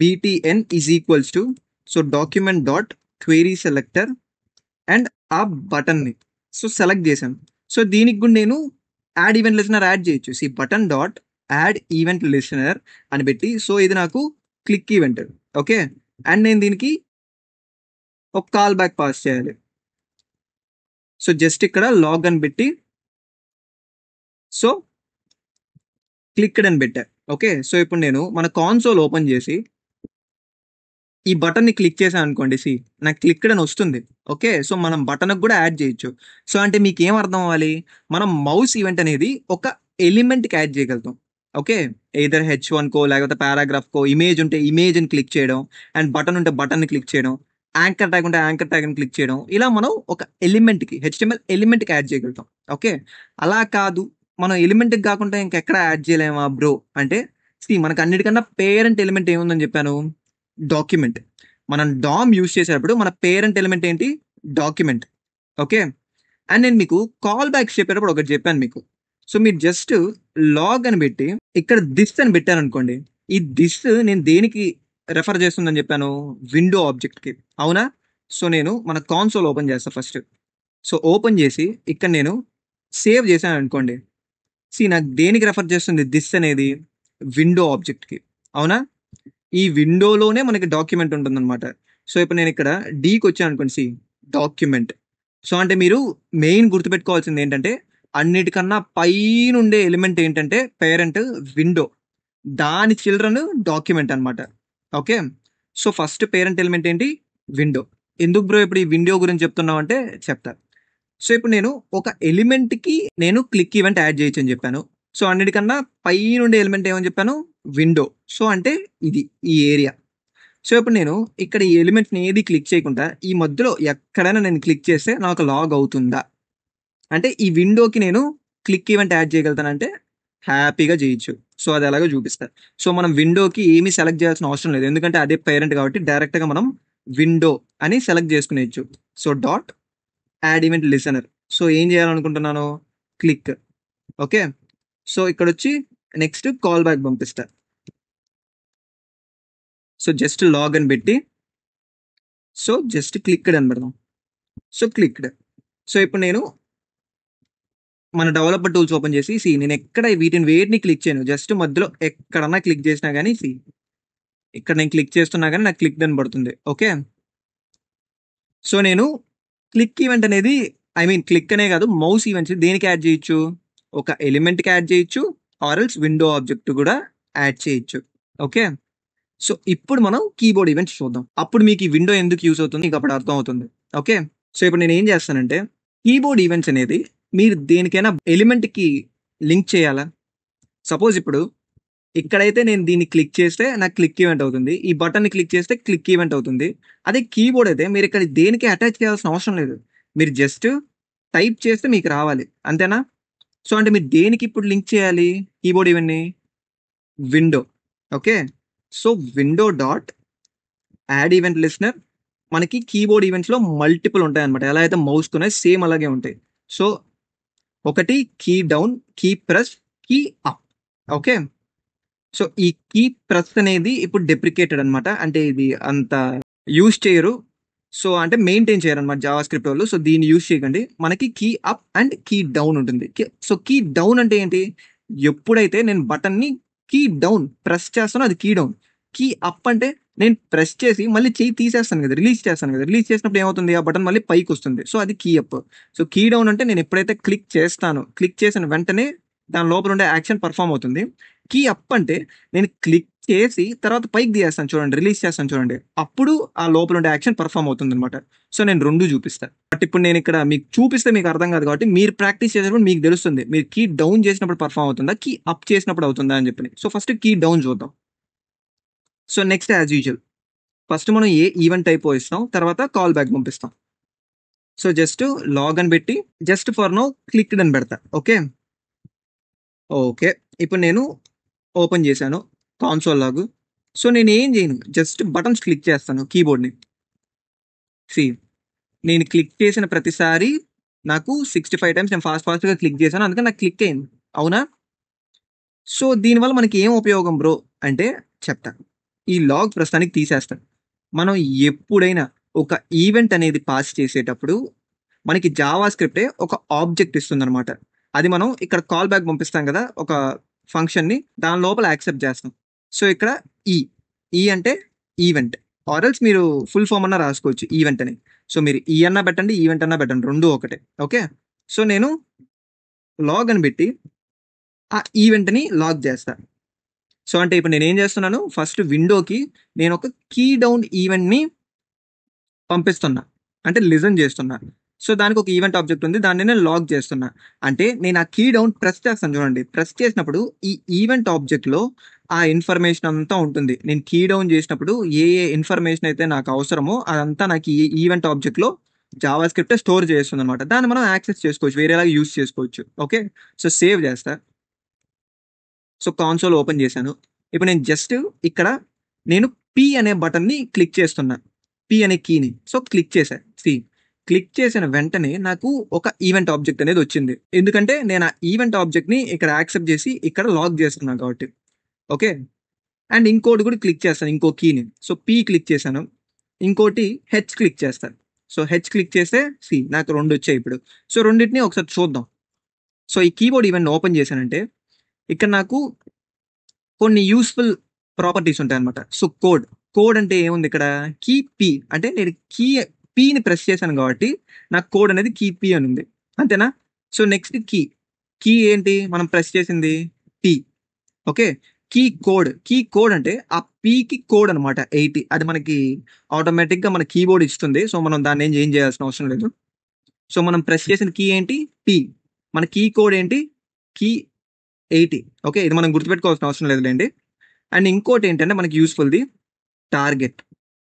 btn is equals to document dot query selector and ఆ బటన్‌ని సెలెక్ట్ చేశాను. సో దీనికి కూడా నేను యాడ్ ఈవెంట్ లిసనర్ యాడ్ చేయొచ్చు. Button dot add event listener అని పెట్టి ఇది నాకు క్లిక్ ఈవెంట్. ఓకే. అండ్ నేను దీనికి ఒక కాల్ బ్యాక్ పాస్ చేయాలి. సో జస్ట్ ఇక్కడ లాగ్ అని పెట్టి సో క్లిక్డ్ అని పెట్టా. ఓకే. సో ఇప్పుడు నేను మన కాన్సోల్ ఓపెన్ చేసి ఈ బటన్‌ని క్లిక్ చేశాను అనుకోండి. నాకు క్లిక్డ్ అని వస్తుంది. ఓకే. సో మనం బటన్‌కి కూడా యాడ్ చేయొచ్చు. సో అంటే మీకేం అర్థం అవ్వాలి? మనం మౌస్ ఈవెంట్ అనేది ఒక ఎలిమెంట్‌కి యాడ్ చేయగలుగుతాం. ఓకే. ఎయిదర్ హెచ్1కో లేకపోతే పారాగ్రాఫ్‌కో ఇమేజ్ ఉంటే ఇమేజ్‌ని క్లిక్ చేయడం. అండ్ బటన్ ఉంటే బటన్‌ని క్లిక్ చేయడం. యాంకర్ ట్యాగ్ ఉంటే యాంకర్ ట్యాగ్‌ని క్లిక్ చేయడం. ఇలా మనం ఒక ఎలిమెంట్‌కి హెచ్‌టీఎంఎల్ ఎలిమెంట్‌కి యాడ్ చేయగలుగుతాం. ఓకే. అలా కాదు మనం ఎలిమెంట్‌కి కాకుండా ఇంకెక్కడ యాడ్ చేయలేమా బ్రో అంటే మనకు అన్నిటికన్నా పేరెంట్ ఎలిమెంట్ ఏముందని చెప్పాను? డాక్యుమెంట్. మనం డామ్ యూజ్ చేసేటప్పుడు మన పేరెంట్ ఎలిమెంట్ ఏంటి? డాక్యుమెంట్. ఓకే. అండ్ నేను మీకు కాల్ బ్యాక్స్ చెప్పేటప్పుడు ఒకటి చెప్పాను మీకు. సో మీరు జస్ట్ లాగ్ అని పెట్టి ఇక్కడ దిస్ అని పెట్టారనుకోండి. ఈ దిస్ నేను దేనికి రెఫర్ చేస్తుందని చెప్పాను? విండో ఆబ్జెక్ట్‌కి. అవునా? సో నేను మన కాన్సోల్ ఓపెన్ చేస్తా ఫస్ట్. సో ఓపెన్ చేసి ఇక్కడ నేను సేవ్ చేశాను అనుకోండి. నాకు దేనికి రెఫర్ చేస్తుంది దిస్ అనేది? విండో ఆబ్జెక్ట్‌కి. అవునా? ఈ విండోలోనే మనకి డాక్యుమెంట్ ఉంటుందన్నమాట. సో ఇప్పుడు నేను ఇక్కడ డీకి వచ్చాను అనుకోండి. డాక్యుమెంట్. సో అంటే మీరు మెయిన్ గుర్తుపెట్టుకోవాల్సింది ఏంటంటే అన్నిటికన్నా పైనుండే ఎలిమెంట్ ఏంటంటే పేరెంట్ విండో. దాని చిల్డ్రన్ డాక్యుమెంట్ అన్నమాట. Okay. So first parent element ఏంటి? విండో. ఎందుకు బ్రో ఇప్పుడు ఈ విండో గురించి చెప్తున్నావు అంటే చెప్తా. సో ఇప్పుడు నేను ఒక ఎలిమెంట్‌కి నేను క్లిక్ ఈవెంట్ యాడ్ చేయొచ్చు అని చెప్పాను. సో అన్నిటికన్నా పైనుండే ఎలిమెంట్ ఏమని చెప్పాను? విండో. సో అంటే ఇది ఈ ఏరియా. సో ఇప్పుడు నేను ఇక్కడ ఈ ఎలిమెంట్‌ని ఏది క్లిక్ చేయకుండా ఈ మధ్యలో ఎక్కడైనా నేను క్లిక్ చేస్తే నాకు లాగ్ అవుతుందా? అంటే ఈ విండోకి నేను క్లిక్ ఈవెంట్ యాడ్ చేయగలుగుతానంటే హ్యాపీగా చేయొచ్చు. సో అది ఎలాగో చూపిస్తా. సో మనం విండోకి ఏమీ సెలెక్ట్ చేయాల్సిన అవసరం లేదు. ఎందుకంటే అదే పేరెంట్ కాబట్టి డైరెక్ట్‌గా మనం విండో అని సెలెక్ట్ చేసుకునేయొచ్చు. So dot add event listener. So ఏం చేయాలనుకుంటున్నాను? క్లిక్. ఓకే. సో ఇక్కడొచ్చి నెక్స్ట్ కాల్ బ్యాక్ పంపిస్తా. సో జస్ట్ లాగ్ అని పెట్టి సో జస్ట్ క్లిక్డ్ అని పెడదాం. So clicked. సో ఇప్పుడు నేను మన డెవలపర్ టూల్స్ ఓపెన్ చేసి నేను ఎక్కడ వీటిని వేటిని క్లిక్ చేయను. జస్ట్ మధ్యలో ఎక్కడన్నా క్లిక్ చేసినా కానీ ఇక్కడ నేను క్లిక్ చేస్తున్నా కానీ నాకు క్లిక్డ్ అని పడుతుంది. ఓకే. సో నేను క్లిక్ ఈవెంట్ అనేది క్లిక్ అనే కాదు మౌస్ ఈవెంట్స్ దేనికి యాడ్ చేయొచ్చు? ఒక ఎలిమెంట్‌కి యాడ్ చేయొచ్చు. ఆర్ ఎల్స్ విండో ఆబ్జెక్ట్ కూడా యాడ్ చేయొచ్చు. ఓకే. సో ఇప్పుడు మనం కీబోర్డ్ ఈవెంట్స్ చూద్దాం. అప్పుడు మీకు ఈ విండో ఎందుకు యూజ్ అవుతుంది మీకు అప్పుడు అర్థం అవుతుంది. ఓకే. సో ఇప్పుడు నేను ఏం చేస్తానంటే కీబోర్డ్ ఈవెంట్స్ అనేది మీరు దేనికైనా ఎలిమెంట్‌కి లింక్ చేయాలా? సపోజ్ ఇప్పుడు ఇక్కడైతే నేను దీన్ని క్లిక్ చేస్తే నాకు క్లిక్ ఈవెంట్ అవుతుంది. ఈ బటన్‌ని క్లిక్ చేస్తే క్లిక్ ఈవెంట్ అవుతుంది. అదే కీబోర్డ్ అయితే మీరు ఇక్కడ దేనికి అటాచ్ చేయాల్సిన అవసరం లేదు. మీరు జస్ట్ టైప్ చేస్తే మీకు రావాలి. అంతేనా? సో అంటే మీరు దేనికి ఇప్పుడు లింక్ చేయాలి కీబోర్డ్ ఈవెంట్‌ని? Window. Okay. So window dot add event listener మనకి కీబోర్డ్ ఈవెంట్స్‌లో మల్టిపుల్ ఉంటాయన్నమాట. ఎలా అయితే మౌస్‌కున్నాయి సేమ్ అలాగే ఉంటాయి. సో ఒకటి key down, key press, key up. Okay. So ఈ కీ ప్రెస్ అనేది ఇప్పుడు డెప్రికేటెడ్ అనమాట. అంటే ఇది అంత యూజ్ చేయరు. సో అంటే మెయింటైన్ చేయరనమాట జావా స్క్రిప్ట్ వాళ్ళు. సో దీన్ని యూజ్ చేయకండి. మనకి key up and key down ఉంటుంది. సో కీ డౌన్ అంటే ఏంటి? ఎప్పుడైతే నేను బటన్‌ని కీ డౌన్ ప్రెస్ చేస్తానో అది కీ డౌన్. కీ అప్ అంటే నేను ప్రెస్ చేసి మళ్ళీ చెయ్యి తీసేస్తాను కదా! రిలీజ్ చేస్తాను కదా! రిలీజ్ చేసినప్పుడు ఏమవుతుంది? ఆ బటన్ మళ్ళీ పైకొస్తుంది. సో అది key up. So key down అంటే నేను ఎప్పుడైతే క్లిక్ చేస్తానో, క్లిక్ చేసిన వెంటనే దాని లోపల ఉండే యాక్షన్ పెర్ఫార్మ్ అవుతుంది. కీ అప్ అంటే నేను క్లిక్ చేసి తర్వాత పైకి తీయేస్తాను చూడండి. రిలీజ్ చేస్తాను చూడండి. అప్పుడు ఆ లోపల ఉండే యాక్షన్ పెర్ఫార్మ్ అవుతుందనమాట. సో నేను 2 చూపిస్తా. బట్ ఇప్పుడు నేను ఇక్కడ మీకు చూపిస్తే మీకు అర్థం కాదు కాబట్టి మీరు ప్రాక్టీస్ చేసేటప్పుడు మీకు తెలుస్తుంది. మీరు కీ డౌన్ చేసినప్పుడు పెర్ఫార్మ్ అవుతుందా? కీ అప్ చేసినప్పుడు అవుతుందా అని చెప్పి. సో ఫస్ట్ కీ డౌన్ చూద్దాం. So next as usual first మనం ఏ ఈవెంట్ టైప్ ఇస్తాం. తర్వాత కాల్ బ్యాక్ పంపిస్తాం. సో జస్ట్ లాగ్ అని పెట్టి జస్ట్ ఫర్ నౌ క్లిక్డ్ అని పెడతా. ఓకే. ఓకే. ఇప్పుడు నేను ఓపెన్ చేశాను కాన్సోల్ లాగు. సో నేనేం చేయను. జస్ట్ బటన్స్ క్లిక్ చేస్తాను కీబోర్డ్‌ని. సీ నేను క్లిక్ చేసిన ప్రతిసారి నాకు 65 టైమ్స్ నేను ఫాస్ట్‌గా క్లిక్ చేశాను. అందుకని నాకు క్లిక్ అయింది. అవునా? సో దీనివల్ల మనకి ఏం ఉపయోగం బ్రో అంటే చెప్తా. ఈ లాగ్ ప్రస్తుతానికి తీసేస్తాను. మనం ఎప్పుడైనా ఒక ఈవెంట్ అనేది పాస్ చేసేటప్పుడు మనకి జావా స్క్రిప్టే ఒక ఆబ్జెక్ట్ ఇస్తుందనమాట. అది మనం ఇక్కడ కాల్ బ్యాక్ పంపిస్తాం కదా! ఒక ఫంక్షన్‌ని దాని లోపల యాక్సెప్ట్ చేస్తాం. సో ఇక్కడ ఈ, ఈ అంటే ఈవెంట్ ఆర్ ఎల్స్ మీరు ఫుల్ ఫార్మ్ అన్నా రాసుకోవచ్చు ఈవెంట్ అని. సో మీరు ఈ అన్నా పెట్టండి, ఈవెంట్ అన్నా పెట్టండి, రెండు ఒకటే. ఓకే, సో నేను లాగ్ అని పెట్టి ఆ ఈవెంట్ని లాగ్ చేస్తా. సో అంటే ఇప్పుడు నేను ఏం చేస్తున్నాను, ఫస్ట్ విండోకి నేను ఒక కీ డౌన్ ఈవెంట్ని పంపిస్తున్నా, అంటే లిజన్ చేస్తున్నా. సో దానికి ఒక ఈవెంట్ ఆబ్జెక్ట్ ఉంది, దాన్ని నేను లాగ్ చేస్తున్నా. అంటే నేను ఆ కీ డౌన్ ప్రెస్ చేస్తాను చూడండి, ప్రెస్ చేసినప్పుడు ఈ ఈవెంట్ ఆబ్జెక్ట్లో ఆ ఇన్ఫర్మేషన్ అంతా ఉంటుంది. నేను కీ డౌన్ చేసినప్పుడు ఏ ఏ ఇన్ఫర్మేషన్ అయితే నాకు అవసరమో అదంతా నాకు ఈ ఈవెంట్ ఆబ్జెక్ట్లో జావా స్క్రిప్ట్ స్టోర్ చేస్తుంది అనమాట. దాన్ని మనం యాక్సెస్ చేసుకోవచ్చు, వేరేలాగా యూస్ చేసుకోవచ్చు. ఓకే, సో సేవ్ చేస్తా. సో కాన్సోల్ ఓపెన్ చేశాను. ఇప్పుడు నేను జస్ట్ ఇక్కడ నేను పి అనే బటన్ని క్లిక్ చేస్తున్నా, పి అనే కీని. సో క్లిక్ చేశా. క్లిక్ చేసిన వెంటనే నాకు ఒక ఈవెంట్ ఆబ్జెక్ట్ అనేది వచ్చింది, ఎందుకంటే నేను ఆ ఈవెంట్ ఆబ్జెక్ట్ని ఇక్కడ యాక్సెప్ట్ చేసి ఇక్కడ లాగ్ చేస్తున్నాను కాబట్టి. ఓకే, అండ్ ఇంకోటి కూడా క్లిక్ చేస్తాను, ఇంకో కీని. సో పి క్లిక్ చేశాను, ఇంకోటి హెచ్ క్లిక్ చేస్తాను. సో హెచ్ క్లిక్ చేస్తే నాకు రెండు వచ్చాయి ఇప్పుడు. సో రెండింటిని ఒకసారి చూద్దాం. సో ఈ కీబోర్డ్ ఈవెంట్ ఓపెన్ చేశానంటే ఇక్కడ నాకు కొన్ని యూస్ఫుల్ ప్రాపర్టీస్ ఉంటాయి అనమాట. సో కోడ్ అంటే ఏముంది ఇక్కడ, కీ పీ, అంటే నేను పీని ప్రెస్ చేశాను కాబట్టి నాకు కోడ్ అనేది కీ పీ అని ఉంది, అంతేనా. సో నెక్స్ట్ కీ ఏంటి, మనం ప్రెస్ చేసింది పీ. ఓకే, కీ కోడ్ అంటే ఆ పీకి కోడ్ అనమాట 80, అది మనకి ఆటోమేటిక్గా మన కీబోర్డ్ ఇస్తుంది. సో మనం దాన్ని ఏం చేయాల్సిన అవసరం లేదు. సో మనం ప్రెస్ చేసిన కీ ఏంటి, పీ. మన కీ కోడ్ ఏంటి, కీ 80. ఓకే, ఇది మనం గుర్తుపెట్టుకోవాల్సిన అవసరం లేదులేండి. అండ్ ఇంకోటి ఏంటంటే మనకి యూస్ఫుల్ది టార్గెట్.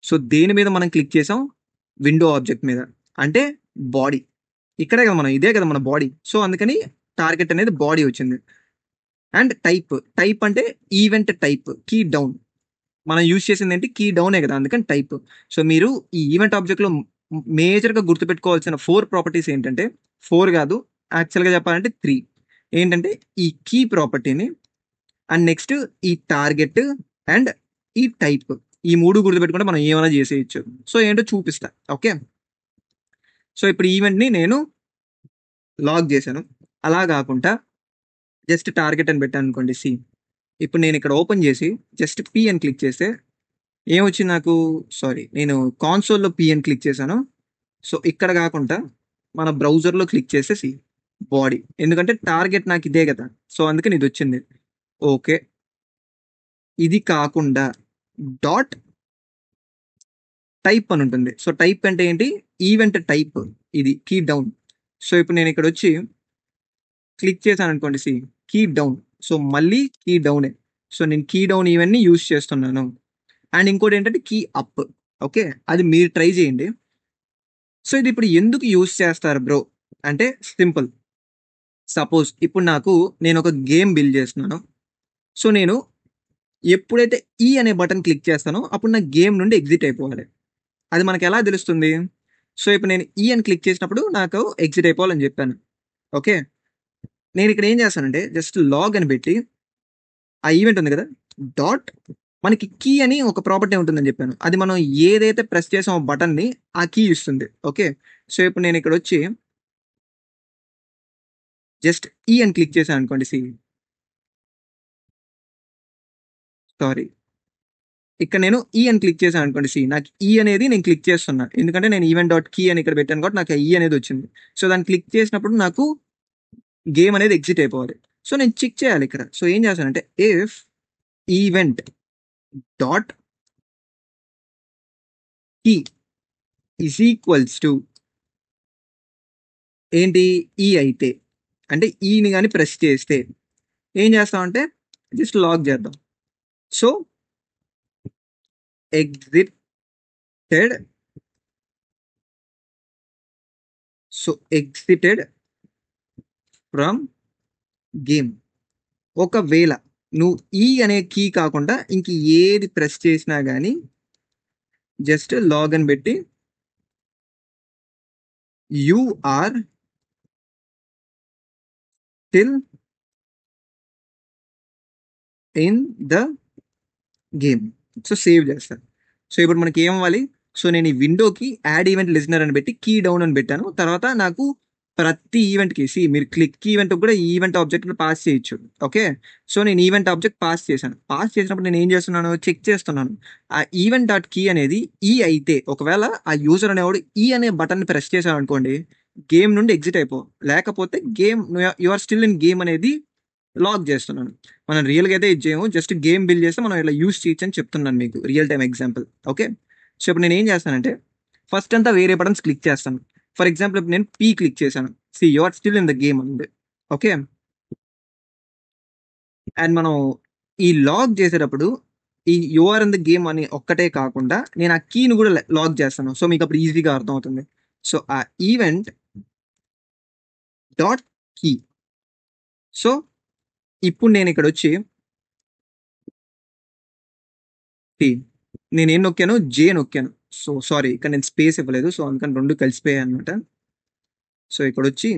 సో దేని మీద మనం క్లిక్ చేసాం, విండో ఆబ్జెక్ట్ మీద, అంటే బాడీ. ఇక్కడే కదా మనం, ఇదే కదా మన బాడీ. సో అందుకని టార్గెట్ అనేది బాడీ వచ్చింది. అండ్ టైప్ అంటే ఈవెంట్ టైప్, కీ డౌన్. మనం యూజ్ చేసింది ఏంటి, కీ డౌనే కదా, అందుకని టైప్. సో మీరు ఈ ఈవెంట్ ఆబ్జెక్ట్లో మేజర్గా గుర్తుపెట్టుకోవాల్సిన 4 ప్రాపర్టీస్ ఏంటంటే, 4 కాదు యాక్చువల్గా చెప్పాలంటే 3. ఏంటంటే ఈ కీ ప్రాపర్టీని, అండ్ నెక్స్ట్ ఈ టార్గెట్, అండ్ ఈ టైప్. ఈ 3 గుర్తుపెట్టుకుంటే మనం ఏమైనా చేసేయచ్చు. సో ఏంటో చూపిస్తా. ఓకే, సో ఇప్పుడు ఈవెంట్ని నేను లాగ్ చేశాను. అలా కాకుండా జస్ట్ టార్గెట్ అని పెట్టాను అనుకోండి. ఇప్పుడు నేను ఇక్కడ ఓపెన్ చేసి జస్ట్ పి అని క్లిక్ చేస్తే ఏమొచ్చింది నాకు, సారీ నేను కాన్సోల్లో పి అని క్లిక్ చేశాను. సో ఇక్కడ కాకుండా మన బ్రౌజర్లో క్లిక్ చేస్తే బాడీ, ఎందుకంటే టార్గెట్ నాకు ఇదే కదా, సో అందుకని ఇది వచ్చింది. ఓకే, ఇది కాకుండా డాట్ టైప్ అని ఉంటుంది. సో టైప్ అంటే ఏంటి, ఈవెంట్ టైప్, ఇది కీ డౌన్. సో ఇప్పుడు నేను ఇక్కడ వచ్చి క్లిక్ చేశాను అనుకోండి, కీ డౌన్. సో మళ్ళీ కీ డౌనే. సో నేను కీ డౌన్ ఈవెంట్ని యూస్ చేస్తున్నాను. అండ్ ఇంకోటి ఏంటంటే కీ అప్. ఓకే, అది మీరు ట్రై చేయండి. సో ఇది ఇప్పుడు ఎందుకు యూస్ చేస్తారు బ్రో అంటే సింపుల్. సపోజ్ ఇప్పుడు నేను ఒక గేమ్ బిల్డ్ చేస్తున్నాను. సో నేను ఎప్పుడైతే ఈ అనే బటన్ క్లిక్ చేస్తానో అప్పుడు నా గేమ్ నుండి ఎగ్జిట్ అయిపోవాలి. అది మనకి ఎలా తెలుస్తుంది, సో ఇప్పుడు నేను ఈ అని క్లిక్ చేసినప్పుడు నాకు ఎగ్జిట్ అయిపోవాలని చెప్పాను. ఓకే, నేను ఇక్కడ ఏం చేస్తానంటే జస్ట్ లాగ్ అని పెట్టి ఆ ఈవెంట్ ఉంది కదా, డాట్ మనకి కీ అని ఒక ప్రాపర్టీ ఉంటుందని చెప్పాను, అది మనం ఏదైతే ప్రెస్ చేసామో బటన్ని ఆ కీ ఇస్తుంది. ఓకే, సో ఇప్పుడు నేను ఇక్కడ వచ్చి జస్ట్ ఈ అని క్లిక్ చేశాను అనుకోండి, సారీ ఇక్కడ నేను ఈ అని క్లిక్ చేశాను అనుకోండి, నాకు ఈ అనేది నేను క్లిక్ చేస్తున్నా, ఎందుకంటే నేను ఈవెంట్ డాట్ కీ అని ఇక్కడ పెట్టాను కాబట్టి నాకు ఈ అనేది వచ్చింది. సో దాన్ని క్లిక్ చేసినప్పుడు నాకు గేమ్ అనేది ఎగ్జిట్ అయిపోవాలి. సో నేను చెక్ చేయాలి ఇక్కడ. సో ఏం చేస్తానంటే if event dot key is equals to ఏంటి, ఈ అయితే, అంటే ఈని కానీ ప్రెస్ చేస్తే ఏం చేస్తామంటే జస్ట్ లాగ్ చేద్దాం. So exited, so exited from game. ఒకవేళ నువ్వు ఈ అనే కీ కాకుండా ఇంక ఏది ప్రెస్ చేసినా కానీ జస్ట్ లాగిన్ పెట్టి you are still in the game. So save చేస్తాను. సో ఇప్పుడు మనకి ఏమవ్వాలి, సో నేను ఈ విండోకి యాడ్ ఈవెంట్ లిజనర్ అని పెట్టి కీ డౌన్ అని పెట్టాను. తర్వాత నాకు ప్రతి ఈవెంట్‌కి మీరు క్లిక్ ఈవెంట్‌కి కూడా ఈ ఈవెంట్ ఆబ్జెక్ట్‌ని పాస్ చేయొచ్చు. ఓకే. సో, నేను ఈవెంట్ ఆబ్జెక్ట్ పాస్ చేశాను. పాస్ చేసినప్పుడు నేనేం చేస్తున్నాను, చెక్ చేస్తున్నాను. ఆ ఈవెంట్ డాట్ కీ అనేది అయితే ఒకవేళ ఆ యూజర్ అనేవాడు అనే బటన్‌ని ప్రెస్ చేశాడనుకోండి, గేమ్ నుండి ఎగ్జిట్ అయిపో. లేకపోతే you are still in game అనేది లాక్ చేస్తున్నాను. మనం రియల్‌గా అయితే ఇది చేయము. జస్ట్ గేమ్ బిల్డ్ చేస్తే మనం ఇలా యూజ్ చేయొచ్చని చెప్తున్నాను మీకు. Real time example. Okay. So, ఇప్పుడు నేనేం చేస్తానంటే ఫస్ట్ అంతా వేరే బటన్స్ క్లిక్ చేస్తాను. ఫర్ ఎగ్జాంపుల్ ఇప్పుడు నేను పీ క్లిక్ చేశాను. You are still in the game ఉంది. ఓకే. అండ్ మనం ఈ లాగ్ చేసేటప్పుడు ఈ యూఆర్ ఇన్ ద గేమ్ అని ఒక్కటే కాకుండా నేను ఆ కీని కూడా లాగ్ చేస్తాను. సో మీకు అప్పుడు ఈజీగా అర్థమవుతుంది. సో ఆ ఈవెంట్ డాట్ కీ. సో ఇప్పుడు నేను ఇక్కడ వచ్చి నేనేం నొక్కాను, జే నొక్కాను. సో సారీ, ఇక్కడ నేను స్పేస్ ఇవ్వలేదు. సో అందుకని రెండు కలిసిపోయాయి అనమాట. సో ఇక్కడ వచ్చి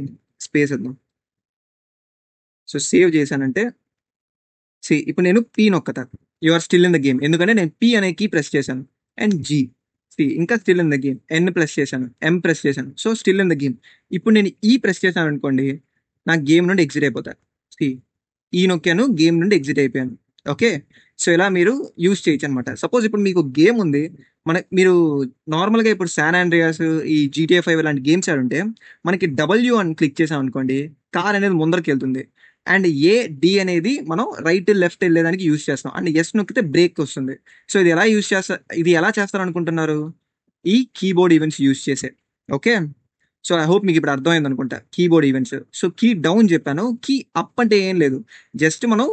స్పేస్ ఇద్దాం. సో సేవ్ చేశానంటే ఇప్పుడు నేను పీ నొక్కతా. You are still in the game. ఎందుకంటే నేను పీ అనే కీ ప్రెస్ చేశాను. అండ్ జీ ఇంకా still in the game. N press చేశాను, ఎం ప్రెస్ చేశాను. So still in the game. ఇప్పుడు నేను ఈ ప్రెస్ చేశాను అనుకోండి, నా గేమ్ నుండి ఎగ్జిట్ అయిపోతా. ఈ నొక్కాను, గేమ్ నుండి ఎగ్జిట్ అయిపోయాను. ఓకే. సో ఇలా మీరు యూజ్ చేయొచ్చు అనమాట. సపోజ్ ఇప్పుడు మీకు గేమ్ ఉంది, మీరు నార్మల్గా ఇప్పుడు శాన్ ఆండ్రియాస్, ఈ జీటీఏ 5 లాంటి గేమ్స్ ఆడుంటే మనకి డబ్ల్యూ అని క్లిక్ చేసాం అనుకోండి, కార్ అనేది ముందరికి వెళ్తుంది. అండ్ డి అనేది మనం రైట్ లెఫ్ట్ వెళ్ళేదానికి యూజ్ చేస్తాం. అండ్ ఎస్ నొక్కితే బ్రేక్ వస్తుంది. సో ఇది ఎలా చేస్తారు అనుకుంటున్నారు, ఈ కీబోర్డ్ ఈవెంట్స్ యూజ్ చేసే. ఓకే. సో ఐ హోప్ మీకు ఇప్పుడు అర్థమైంది అనుకుంటా keyboard events. So key down చెప్పాను, కీ అప్ అంటే ఏం లేదు, జస్ట్ మనం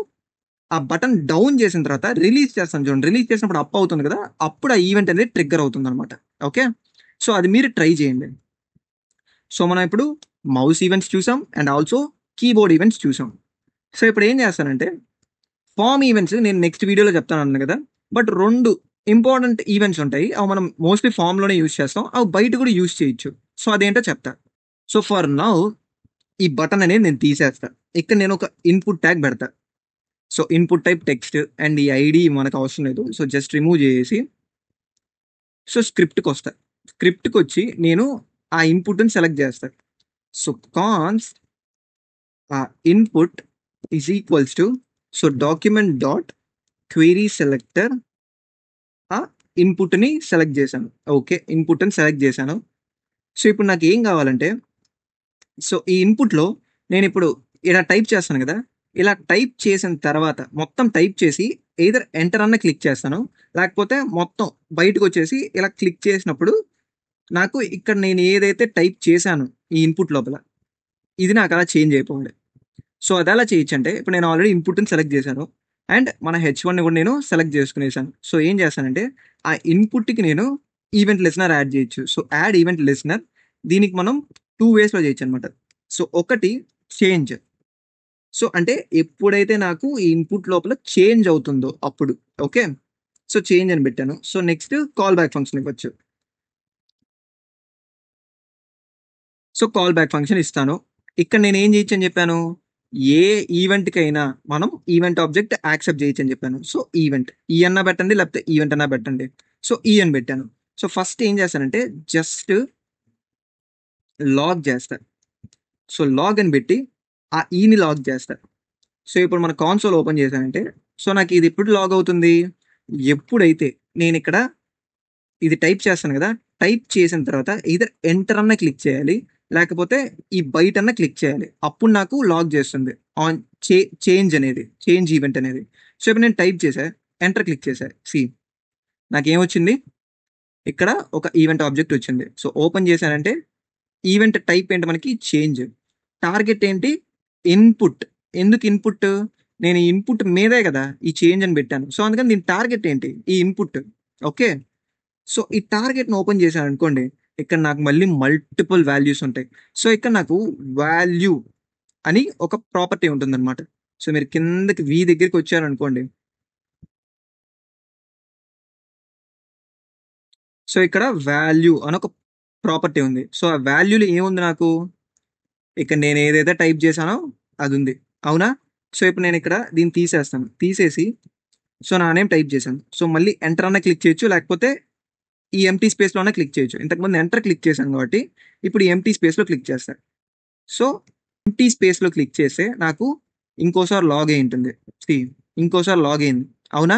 ఆ బటన్ డౌన్ చేసిన తర్వాత రిలీజ్ చేస్తాం చూడండి, రిలీజ్ చేసినప్పుడు అప్ అవుతుంది కదా, అప్పుడు ఆ ఈవెంట్ అనేది ట్రిగ్గర్ అవుతుంది అనమాట. ఓకే. సో అది మీరు ట్రై చేయండి. సో మనం ఇప్పుడు మౌస్ ఈవెంట్స్ చూసాం అండ్ ఆల్సో కీబోర్డ్ ఈవెంట్స్ చూసాం. సో ఇప్పుడు ఏం చేస్తానంటే ఫామ్ ఈవెంట్స్ నేను నెక్స్ట్ వీడియోలో చెప్తాను అన్నాను కదా, బట్ రెండు ఇంపార్టెంట్ ఈవెంట్స్ ఉంటాయి, అవి మనం మోస్ట్లీ ఫామ్లోనే యూజ్ చేస్తాం, అవి బయట కూడా యూజ్ చేయొచ్చు. సో అదేంటో చెప్తా. సో ఫర్ నౌ ఈ బటన్ అనేది నేను తీసేస్తా. ఇక్కడ నేను ఒక ఇన్పుట్ ట్యాగ్ పెడతా. So input type text and ఈ ఐడి మనకు అవసరం లేదు. సో జస్ట్ రిమూవ్ చేసి సో స్క్రిప్ట్కి వస్తా. స్క్రిప్ట్కి వచ్చి నేను ఆ ఇన్పుట్ని సెలెక్ట్ చేస్తా. So const input is equals to document dot query selector ఆ ఇన్పుట్ని సెలెక్ట్ చేశాను. ఓకే, ఇన్పుట్ని సెలెక్ట్ చేశాను. సో ఇప్పుడు నాకు ఏం కావాలంటే, సో ఈ ఇన్పుట్లో నేను ఇప్పుడు ఇలా టైప్ చేస్తాను కదా, ఇలా టైప్ చేసిన తర్వాత మొత్తం టైప్ చేసి ఎయిదర్ ఎంటర్ అన్న క్లిక్ చేస్తాను, లేకపోతే మొత్తం బయటకు వచ్చేసి ఇలా క్లిక్ చేసినప్పుడు నాకు ఇక్కడ నేను ఏదైతే టైప్ చేశాను ఈ ఇన్పుట్ లోపల, ఇది నాకు అలా చేంజ్ అయిపోవాలి. సో అది ఎలా చేయొచ్చు అంటే, ఇప్పుడు నేను ఆల్రెడీ ఇన్పుట్ని సెలెక్ట్ చేశాను అండ్ మన H1ని కూడా నేను సెలెక్ట్ చేసుకునేసాను. సో ఏం చేస్తానంటే ఆ ఇన్పుట్కి నేను ఈవెంట్ లిసనర్ యాడ్ చేయొచ్చు. సో యాడ్ ఈవెంట్ లిసనర్, దీనికి మనం 2 వేస్లో చేయొచ్చు అనమాట. సో ఒకటి చేంజ్. సో అంటే ఎప్పుడైతే నాకు ఈ ఇన్పుట్ లోపల చేంజ్ అవుతుందో అప్పుడు. ఓకే. సో చేంజ్ అని పెట్టాను. So next call back function ఇవ్వచ్చు. సో కాల్ బ్యాక్ ఫంక్షన్ ఇస్తాను. ఇక్కడ నేను ఏం చేయొచ్చు అని చెప్పాను, ఏ ఈవెంట్కైనా మనం ఈవెంట్ ఆబ్జెక్ట్ యాక్సెప్ట్ చేయొచ్చు అని చెప్పాను. సో ఈవెంట్ ఈ అన్నా పెట్టండి, లేకపోతే ఈవెంట్ అన్నా పెట్టండి. సో ఈ అని పెట్టాను. సో ఫస్ట్ ఏం చేస్తానంటే జస్ట్ లాగ్ చేస్తా. సో లాగ్ అని పెట్టి ఆ ఈని లాగ్ చేస్తా. సో ఇప్పుడు మన కాన్సోల్ ఓపెన్ చేశానంటే, సో నాకు ఇది ఎప్పుడు లాగ్ అవుతుంది, ఎప్పుడైతే నేను ఇక్కడ ఇది టైప్ చేస్తాను కదా, టైప్ చేసిన తర్వాత ఇదర్ ఎంటర్ అన్న క్లిక్ చేయాలి, లేకపోతే ఈ బయట అన్న క్లిక్ చేయాలి, అప్పుడు నాకు లాగ్ చేస్తుంది ఆన్ చేంజ్ అనేది, చేంజ్ ఈవెంట్ అనేది. సో ఇప్పుడు నేను టైప్ చేసా, ఎంటర్ క్లిక్ చేసా, నాకేమొచ్చింది, ఇక్కడ ఒక ఈవెంట్ ఆబ్జెక్ట్ వచ్చింది. సో ఓపెన్ చేశానంటే ఈవెంట్ టైప్ ఏంటి మనకి, చేంజ్. టార్గెట్ ఏంటి, ఇన్పుట్. ఎందుకు ఇన్పుట్, నేను ఈ ఇన్పుట్ మీదే కదా ఈ చేంజ్ అని పెట్టాను. సో అందుకని దీని టార్గెట్ ఏంటి, ఈ ఇన్పుట్. ఓకే. సో ఈ టార్గెట్ని ఓపెన్ చేశాను అనుకోండి, ఇక్కడ నాకు మళ్ళీ మల్టిపుల్ వాల్యూస్ ఉంటాయి. సో ఇక్కడ నాకు వాల్యూ అని ఒక ప్రాపర్టీ ఉంటుందన్నమాట. సో మీరు కిందకి దగ్గరికి వచ్చారనుకోండి, సో ఇక్కడ వాల్యూ అని ఒక ప్రాపర్టీ ఉంది. సో ఆ వాల్యూలో ఏముంది నాకు, ఇక్కడ నేను ఏదైతే టైప్ చేశానో అది ఉంది, అవునా. సో ఇప్పుడు నేను ఇక్కడ దీన్ని తీసేస్తాను, తీసేసి సో నా నేమ్ టైప్ చేశాను. సో మళ్ళీ ఎంటర్ అన్న క్లిక్ చేయొచ్చు, లేకపోతే ఈ ఎంటీ స్పేస్లోనే క్లిక్ చేయొచ్చు. ఇంతకుముందు ఎంటర్ క్లిక్ చేశాను కాబట్టి ఇప్పుడు ఈ ఎంటీ స్పేస్లో క్లిక్ చేస్తాను. సో ఎంటీ స్పేస్లో క్లిక్ చేస్తే నాకు ఇంకోసారి లాగ్ అయి ఉంటుంది. ఇంకోసారి లాగ్ అయింది, అవునా?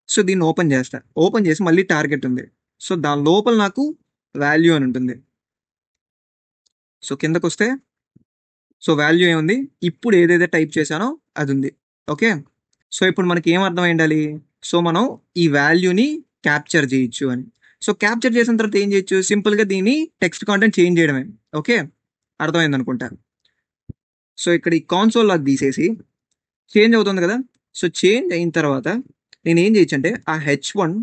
సో దీన్ని ఓపెన్ చేస్తా, ఓపెన్ చేసి మళ్ళీ టార్గెట్ ఉంది. సో దాని లోపల నాకు వాల్యూ అని ఉంటుంది. సో కిందకు వస్తే సో వాల్యూ ఏముంది, ఇప్పుడు ఏదైతే టైప్ చేశానో అది ఉంది. ఓకే, సో ఇప్పుడు మనకి ఏం అర్థం అయిండాలి, సో మనం ఈ వాల్యూని క్యాప్చర్ చేయొచ్చు అని. సో క్యాప్చర్ చేసిన తర్వాత ఏం చేయొచ్చు, సింపుల్గా దీన్ని టెక్స్ట్ కాంటెంట్ చేంజ్ చేయడమే. ఓకే, అర్థమైంది అనుకుంటా. సో ఇక్కడ ఈ కాన్సోల్ లాగ్ తీసేసి చేంజ్ అవుతుంది కదా, సో చేంజ్ అయిన తర్వాత నేను ఏం చేయొచ్చు అంటే ఆ h1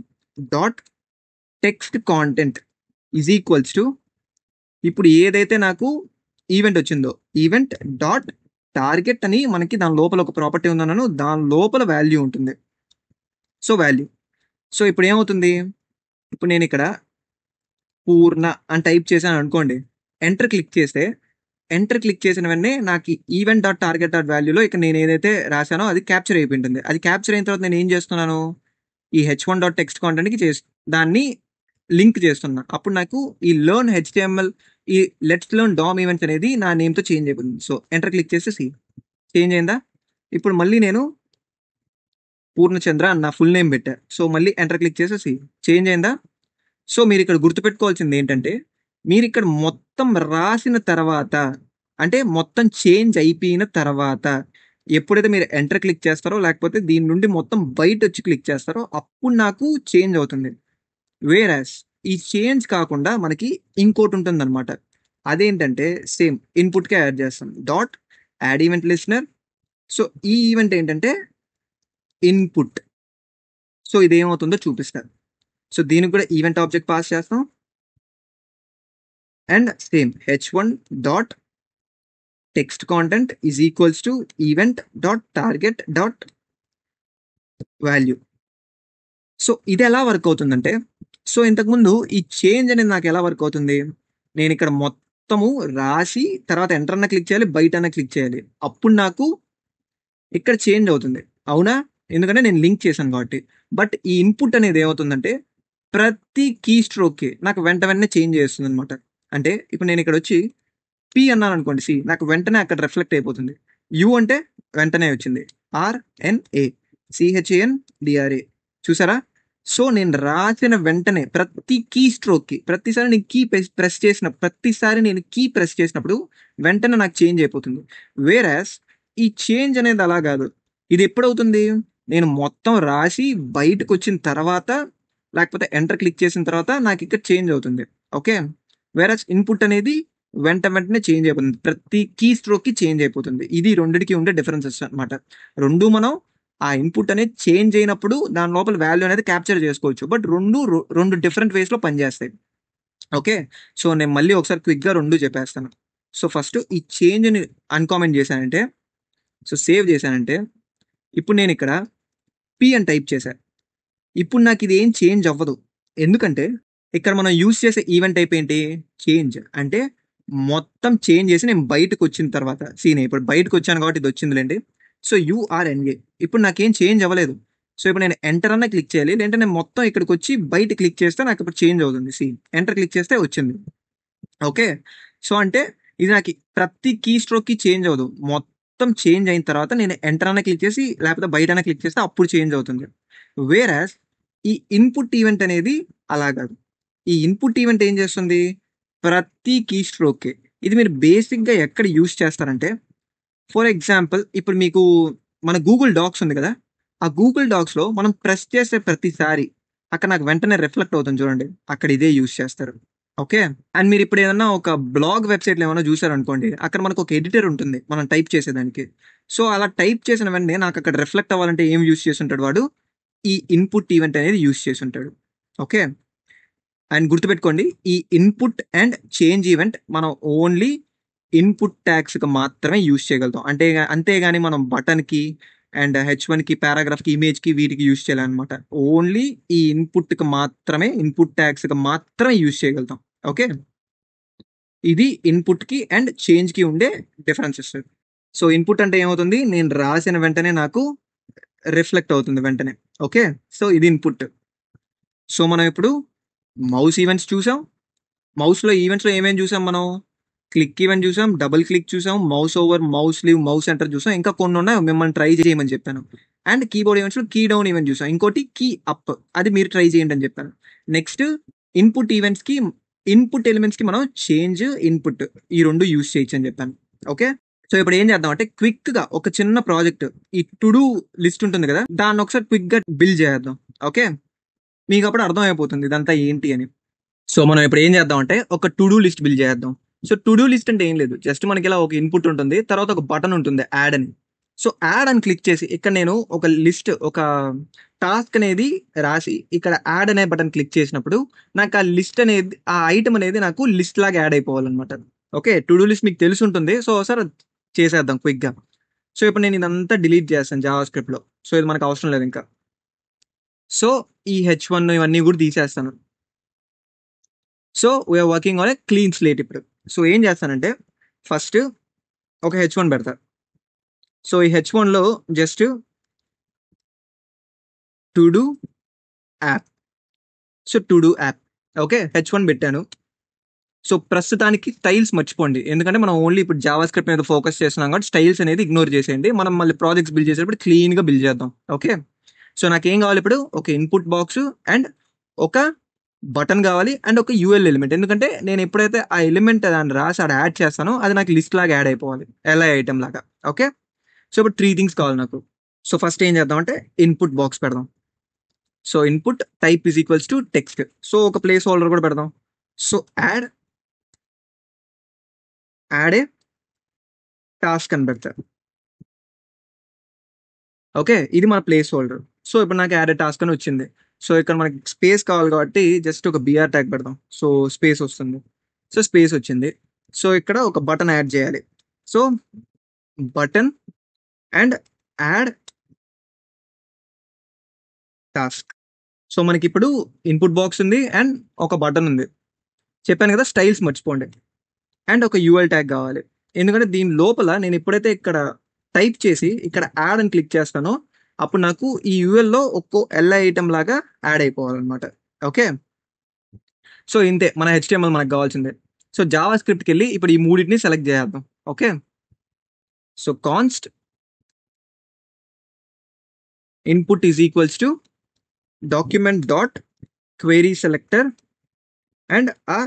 dot text content is equals to ఇప్పుడు ఏదైతే నాకు ఈవెంట్ వచ్చిందో ఈవెంట్ డాట్ టార్గెట్ అని మనకి దాని లోపల ఒక ప్రాపర్టీ ఉందన్నాను, దాని లోపల వాల్యూ ఉంటుంది. సో వాల్యూ, సో ఇప్పుడు ఏమవుతుంది, ఇప్పుడు నేను ఇక్కడ పూర్ణ అని టైప్ చేశాను అనుకోండి, ఎంటర్ క్లిక్ చేస్తే ఎంటర్ క్లిక్ చేసిన వెంటనే నాకు ఈవెంట్ డాట్ టార్గెట్ డాట్ వాల్యూలో ఇక్కడ నేను ఏదైతే రాశానో అది క్యాప్చర్ అయిపోయింటుంది. అది క్యాప్చర్ అయిన తర్వాత నేను ఏం చేస్తున్నాను, ఈ h1 డాట్ టెక్స్ట్ కాంటెంట్కి దాన్ని లింక్ చేస్తున్నా. అప్పుడు నాకు ఈ లెర్న్ హెచ్టిఎంఎల్ ఈ లెట్స్ లెర్న్ డామ్ ఈవెంట్స్ అనేది నా నేమ్తో చేంజ్ అయిపోతుంది. సో ఎంటర్ క్లిక్ చేస్తే చేంజ్ అయిందా. ఇప్పుడు మళ్ళీ నేను పూర్ణచంద్ర అన్న ఫుల్ నేమ్ పెట్టా, సో మళ్ళీ ఎంటర్ క్లిక్ చేసేసి చేంజ్ అయిందా. సో మీరు ఇక్కడ గుర్తుపెట్టుకోవాల్సింది ఏంటంటే, మీరు ఇక్కడ మొత్తం రాసిన తర్వాత అంటే మొత్తం చేంజ్ అయిపోయిన తర్వాత ఎప్పుడైతే మీరు ఎంటర్ క్లిక్ చేస్తారో లేకపోతే దీని నుండి మొత్తం బయట వచ్చి క్లిక్ చేస్తారో అప్పుడు నాకు చేంజ్ అవుతుంది. వేరాస్ ఈ చేంజ్ కాకుండా మనకి ఇంకోటి ఉంటుంది అనమాట, అదేంటంటే సేమ్ ఇన్పుట్కే యాడ్ చేస్తాం, dot add event listener. So ఈ ఈవెంట్ ఏంటంటే ఇన్పుట్. సో ఇదేమవుతుందో చూపిస్తారు. సో దీనికి కూడా ఈవెంట్ ఆబ్జెక్ట్ పాస్ చేస్తాం and same h1 dot text content is equals to event dot target dot value. So ఇది ఎలా వర్క్ అవుతుందంటే, సో ఇంతకుముందు ఈ చేంజ్ అనేది నాకు ఎలా వర్క్ అవుతుంది, నేను ఇక్కడ మొత్తము రాసి తర్వాత ఎంటర్ అన్న క్లిక్ చేయాలి, బయట అన్న క్లిక్ చేయాలి, అప్పుడు నాకు ఇక్కడ చేంజ్ అవుతుంది, అవునా? ఎందుకంటే నేను లింక్ చేశాను కాబట్టి. బట్ ఈ ఇన్పుట్ అనేది ఏమవుతుందంటే ప్రతి కీ స్ట్రోక్కి నాకు వెంటనే చేంజ్ చేస్తుంది అనమాట. అంటే ఇప్పుడు నేను ఇక్కడ వచ్చి పి అన్నాను అనుకోండి, నాకు వెంటనే అక్కడ రిఫ్లెక్ట్ అయిపోతుంది. యు అంటే వెంటనే వచ్చింది, RNA CHANDRA చూసారా. సో నేను రాసిన వెంటనే ప్రతి కీ స్ట్రోక్కి ప్రతిసారి నేను కీ ప్రెస్ చేసినప్పుడు వెంటనే నాకు చేంజ్ అయిపోతుంది. వేరాస్ ఈ చేంజ్ అనేది అలా కాదు, ఇది ఎప్పుడవుతుంది, నేను మొత్తం రాసి బయటకు వచ్చిన తర్వాత లేకపోతే ఎంటర్ క్లిక్ చేసిన తర్వాత నాకు ఇక్కడ చేంజ్ అవుతుంది. ఓకే, వేరాస్ ఇన్పుట్ అనేది వెంటనే చేంజ్ అయిపోతుంది, ప్రతి కీ స్ట్రోక్కి చేంజ్ అయిపోతుంది. ఇది రెండిటికి ఉండే డిఫరెన్సెస్ అనమాట. రెండు మనం ఆ ఇన్పుట్ అనేది చేంజ్ అయినప్పుడు దాని లోపల వాల్యూ అనేది క్యాప్చర్ చేసుకోవచ్చు, బట్ రెండు డిఫరెంట్ వేస్లో పనిచేస్తాయి. ఓకే, సో నేను మళ్ళీ ఒకసారి క్విక్గా రెండు చెప్పేస్తాను. సో ఫస్ట్ ఈ చేంజ్ని అన్కామెంట్ చేశానంటే, సో సేవ్ చేశానంటే, ఇప్పుడు నేను ఇక్కడ పి అని టైప్ చేశాను, ఇప్పుడు నాకు ఇది ఏం చేంజ్ అవ్వదు. ఎందుకంటే ఇక్కడ మనం యూజ్ చేసే ఈవెంట్ టైప్ ఏంటి, చేంజ్. అంటే మొత్తం చేంజ్ చేసి నేను బయటకు వచ్చిన తర్వాత నేను ఇప్పుడు బయటకు వచ్చాను కాబట్టి ఇది వచ్చిందిలేండి. సో URNA ఇప్పుడు నాకేం చేంజ్ అవ్వలేదు. సో ఇప్పుడు నేను ఎంటర్ అన్న క్లిక్ చేయాలి, లేదంటే నేను మొత్తం ఇక్కడికి వచ్చి బయట క్లిక్ చేస్తే నాకు ఇప్పుడు చేంజ్ అవుతుంది. ఎంటర్ క్లిక్ చేస్తే వచ్చింది. ఓకే, సో అంటే ఇది నాకు ప్రతి కీ స్ట్రోక్కి చేంజ్ అవ్వదు, మొత్తం చేంజ్ అయిన తర్వాత నేను ఎంటర్ అన్న క్లిక్ చేసి లేకపోతే బయట అన్న క్లిక్ చేస్తే అప్పుడు చేంజ్ అవుతుంది. వేరాస్ ఈ ఇన్పుట్ ఈవెంట్ అనేది అలా కాదు. ఈ ఇన్పుట్ ఈవెంట్ ఏం చేస్తుంది, ప్రతి కీ స్ట్రోక్కి. ఇది మీరు బేసిక్గా ఎక్కడ యూజ్ చేస్తారంటే, ఫర్ ఎగ్జాంపుల్ ఇప్పుడు మీకు మన గూగుల్ డాక్స్ ఉంది కదా, ఆ గూగుల్ డాక్స్లో మనం ప్రెస్ చేసే ప్రతిసారి అక్కడ నాకు వెంటనే రిఫ్లెక్ట్ అవుతుంది చూడండి, అక్కడ ఇదే యూజ్ చేస్తారు. ఓకే, అండ్ మీరు ఇప్పుడు ఏదన్నా ఒక బ్లాగ్ వెబ్సైట్లో ఏమైనా చూసారనుకోండి, అక్కడ మనకు ఒక ఎడిటర్ ఉంటుంది మనం టైప్ చేసేదానికి. సో అలా టైప్ చేసిన వెంటనే నాకు అక్కడ రిఫ్లెక్ట్ అవ్వాలంటే ఏం యూజ్ చేసి ఉంటాడు వాడు, ఈ ఇన్పుట్ ఈవెంట్ అనేది యూజ్ చేసి ఉంటాడు. ఓకే, అండ్ గుర్తుపెట్టుకోండి, ఈ ఇన్పుట్ అండ్ చేంజ్ ఈవెంట్ మనం ఓన్లీ ఇన్పుట్ ట్యాగ్స్కి మాత్రమే యూజ్ చేయగలుగుతాం. అంతేగాని మనం బటన్కి అండ్ H1కి పారాగ్రాఫ్కి ఇమేజ్కి వీటికి యూజ్ చేయాలన్నమాట. ఓన్లీ ఈ ఇన్పుట్కి మాత్రమే, ఇన్పుట్ ట్యాగ్స్కి మాత్రమే యూజ్ చేయగలుగుతాం. ఓకే, ఇది ఇన్పుట్కి అండ్ చేంజ్కి ఉండే డిఫరెన్సెస్. సో ఇన్పుట్ అంటే ఏమవుతుంది, నేను రాసిన వెంటనే నాకు రిఫ్లెక్ట్ అవుతుంది వెంటనే. ఓకే, సో ఇది ఇన్పుట్. సో మనం ఇప్పుడు మౌస్ ఈవెంట్స్ చూసాం. మౌస్లో ఈవెంట్స్లో ఏమేమి చూసాం మనం, క్లిక్ ఈవెంట్ చూసాం, డబుల్ క్లిక్ చూసాం, mouse over, mouse leave, mouse enter చూసాం, ఇంకా కొన్ని ఉన్నాయి మిమ్మల్ని ట్రై చేయమని చెప్పాను. అండ్ కీబోర్డ్ ఈవెంట్స్లో కీ డౌన్ ఈవెంట్ చూసాం, ఇంకోటి కీ అప్, అది మీరు ట్రై చేయండి అని చెప్పాను. నెక్స్ట్ ఇన్పుట్ ఈవెంట్స్కి, ఇన్పుట్ ఎలిమెంట్స్కి మనం చేంజ్ ఇన్పుట్ ఈ రెండు యూస్ చేయొచ్చు అని చెప్పాను. ఓకే, సో ఇప్పుడు ఏం చేద్దాం అంటే క్విక్గా ఒక చిన్న ప్రాజెక్ట్, ఈ టు డూ లిస్ట్ ఉంటుంది కదా, దాన్ని ఒకసారి క్విక్గా బిల్డ్ చేద్దాం. ఓకే, మీకు అప్పుడు అర్థమైపోతుంది ఇదంతా ఏంటి అని. సో మనం ఇప్పుడు ఏం చేద్దాం అంటే ఒక టు డూ లిస్ట్ బిల్డ్ చేద్దాం. సో టు డూ లిస్ట్ అంటే ఏం లేదు, జస్ట్ మనకి ఇలా ఒక ఇన్పుట్ ఉంటుంది, తర్వాత ఒక బటన్ ఉంటుంది యాడ్ అని. సో యాడ్ అని క్లిక్ చేసి ఇక్కడ నేను ఒక లిస్ట్, ఒక టాస్క్ అనేది రాసి ఇక్కడ యాడ్ అనే బటన్ క్లిక్ చేసినప్పుడు నాకు ఆ లిస్ట్ అనేది, ఆ ఐటమ్ అనేది నాకు లిస్ట్ లాగా యాడ్ అయిపోవాలన్నమాట. ఓకే, టు డూ లిస్ట్ మీకు తెలిసి ఉంటుంది. సో ఒకసారి చేసేద్దాం క్విక్గా. సో ఇప్పుడు నేను ఇదంతా డిలీట్ చేస్తాను జావా స్క్రిప్ట్లో. సో ఇది మనకు అవసరం లేదు ఇంకా. సో ఈ H1 ఇవన్నీ కూడా తీసేస్తాను. So we're working on a clean slate ఇప్పుడు. సో ఏం చేస్తానంటే ఫస్ట్ ఒక H1 పెడతా. సో ఈ H1లో just to do app. So to do app. Okay, H1 పెట్టాను. సో ప్రస్తుతానికి స్టైల్స్ మర్చిపోండి, ఎందుకంటే మనం ఓన్లీ ఇప్పుడు జావా స్క్రిప్ట్ మీద ఫోకస్ చేస్తున్నాం కాబట్టి స్టైల్స్ అనేది ఇగ్నోర్ చేసేయండి. మనం మళ్ళీ ప్రాజెక్ట్స్ బిల్డ్ చేసేటప్పుడు క్లీన్గా బిల్డ్ చేద్దాం. ఓకే, సో నాకేం కావాలి ఇప్పుడు, ఒక ఇన్పుట్ బాక్స్ అండ్ ఒక బటన్ కావాలి అండ్ ఒక యూఎల్ ఎలిమెంట్. ఎందుకంటే నేను ఎప్పుడైతే ఆ ఎలిమెంట్ దాన్ని రాసి ఆడ యాడ్ చేస్తానో అది నాకు లిస్ట్ లాగా యాడ్ అయిపోవాలి, ఎల్ఐ ఐటమ్ లాగా. ఓకే, సో ఇప్పుడు 3 థింగ్స్ కావాలి నాకు. సో ఫస్ట్ ఏం చేద్దాం అంటే ఇన్పుట్ బాక్స్ పెడదాం. So input type is equals to text. So ఒక ప్లేస్ హోల్డర్ కూడా పెడదాం. సో యాడ్ ఏ టాస్క్ అని పెడతా. ఓకే, ఇది మన ప్లేస్ హోల్డర్. సో ఇప్పుడు నాకు యాడ్ ఏ టాస్క్ అని వచ్చింది. సో ఇక్కడ మనకి స్పేస్ కావాలి కాబట్టి జస్ట్ ఒక బిఆర్ ట్యాగ్ పెడదాం. సో స్పేస్ వస్తుంది. సో స్పేస్ వచ్చింది. సో ఇక్కడ ఒక బటన్ యాడ్ చేయాలి. So button and add task. So మనకి ఇప్పుడు ఇన్పుట్ బాక్స్ ఉంది అండ్ ఒక బటన్ ఉంది. చెప్పాను కదా స్టైల్స్ మర్చిపోండి. అండ్ ఒక యూఎల్ ట్యాగ్ కావాలి, ఎందుకంటే దీని లోపల నేను ఎప్పుడైతే ఇక్కడ టైప్ చేసి ఇక్కడ యాడ్ అని క్లిక్ చేస్తానో అప్పుడు నాకు ఈ యూఎల్లో ఒక్కో ఎల్ఐ ఐటమ్ లాగా యాడ్ అయిపోవాలన్నమాట. ఓకే, సో ఇంతే మన HTML మనకు కావాల్సిందే. సో జావా స్క్రిప్ట్కి వెళ్ళి ఇప్పుడు ఈ మూడింటిని సెలెక్ట్ చేద్దాం. Okay, so const input is equals to document dot query selector and ఆ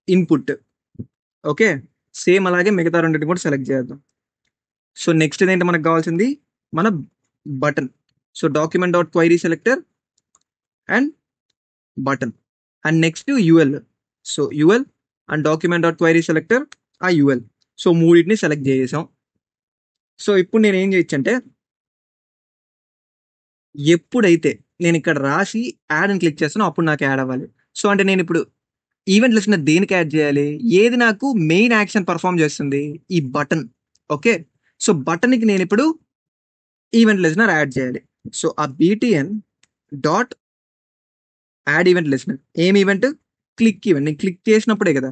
ఇన్పుట్. ఓకే, సేమ్ అలాగే మిగతా రెండింటిని కూడా సెలెక్ట్ చేద్దాం. సో నెక్స్ట్ ఏంటంటే మనకు కావాల్సింది మన button. So document dot query selector and button and next UL. So UL and document dot query selector ఆ యూఎల్. సో మూడింటిని సెలెక్ట్ చేసాం. సో ఇప్పుడు నేను ఏం చేయొచ్చు అంటే ఎప్పుడైతే నేను ఇక్కడ రాసి యాడ్ అని క్లిక్ చేస్తానో అప్పుడు నాకు యాడ్ అవ్వాలి. సో అంటే నేను ఇప్పుడు ఈవెంట్ లిస్ట్ దేనికి యాడ్ చేయాలి, ఏది నాకు మెయిన్ యాక్షన్ పర్ఫామ్ చేస్తుంది, ఈ బటన్. ఓకే, సో బటన్కి నేను ఇప్పుడు ఈవెంట్ లిస్నర్ యాడ్ చేయాలి. సో ఆ BTN dot add event listener. ఏం ఈవెంట్? Click event. నేను క్లిక్ చేసినప్పుడే కదా,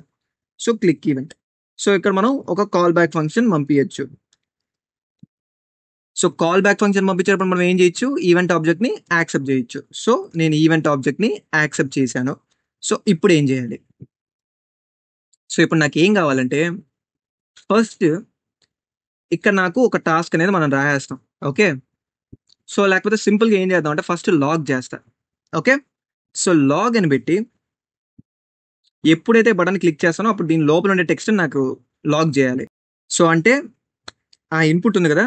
సో క్లిక్ ఈవెంట్. సో ఇక్కడ మనం ఒక కాల్ బ్యాక్ ఫంక్షన్ పంపించచ్చు. సో కాల్ బ్యాక్ ఫంక్షన్ పంపించేటప్పుడు మనం ఏం చేయొచ్చు, ఈవెంట్ ఆబ్జెక్ట్ని యాక్సెప్ట్ చేయొచ్చు. సో నేను ఈవెంట్ ఆబ్జెక్ట్ని యాక్సెప్ట్ చేశాను. సో ఇప్పుడు ఏం చేయాలి, సో ఇప్పుడు నాకు ఏం కావాలంటే ఫస్ట్ ఇక్కడ నాకు ఒక టాస్క్ అనేది మనం రాసేస్తాం. ఓకే, సో లేకపోతే సింపుల్గా ఏం చేద్దాం అంటే ఫస్ట్ లాగ్ చేస్తా. ఓకే, సో లాగ్ అని పెట్టి ఎప్పుడైతే బటన్ క్లిక్ చేస్తానో అప్పుడు దీని లోపల ఉండే టెక్స్ట్ నాకు లాగ్ చేయాలి. సో అంటే ఆ ఇన్పుట్ ఉంది కదా,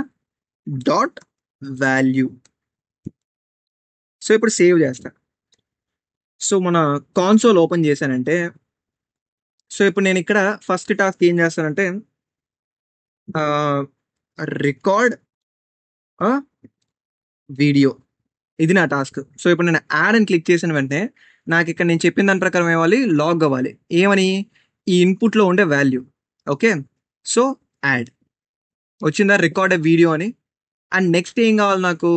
డాట్ వాల్యూ. సో ఇప్పుడు సేవ్ చేస్తా. సో మన కాన్సోల్ ఓపెన్ చేశానంటే, సో ఇప్పుడు నేను ఇక్కడ ఫస్ట్ టాస్క్ ఏం చేస్తానంటే రికార్డ్ వీడియో, ఇది నా టాస్క్. సో ఇప్పుడు నేను యాడ్ అని క్లిక్ చేసిన వెంటనే నాకు ఇక్కడ నేను చెప్పిన దాని ప్రకారం ఏమవ్వాలి, లాగ్ అవ్వాలి. ఏమని, ఈ ఇన్పుట్లో ఉండే వాల్యూ. ఓకే, సో యాడ్ వచ్చిందా, రికార్డ్ వీడియో అని. అండ్ నెక్స్ట్ ఏం కావాలి నాకు,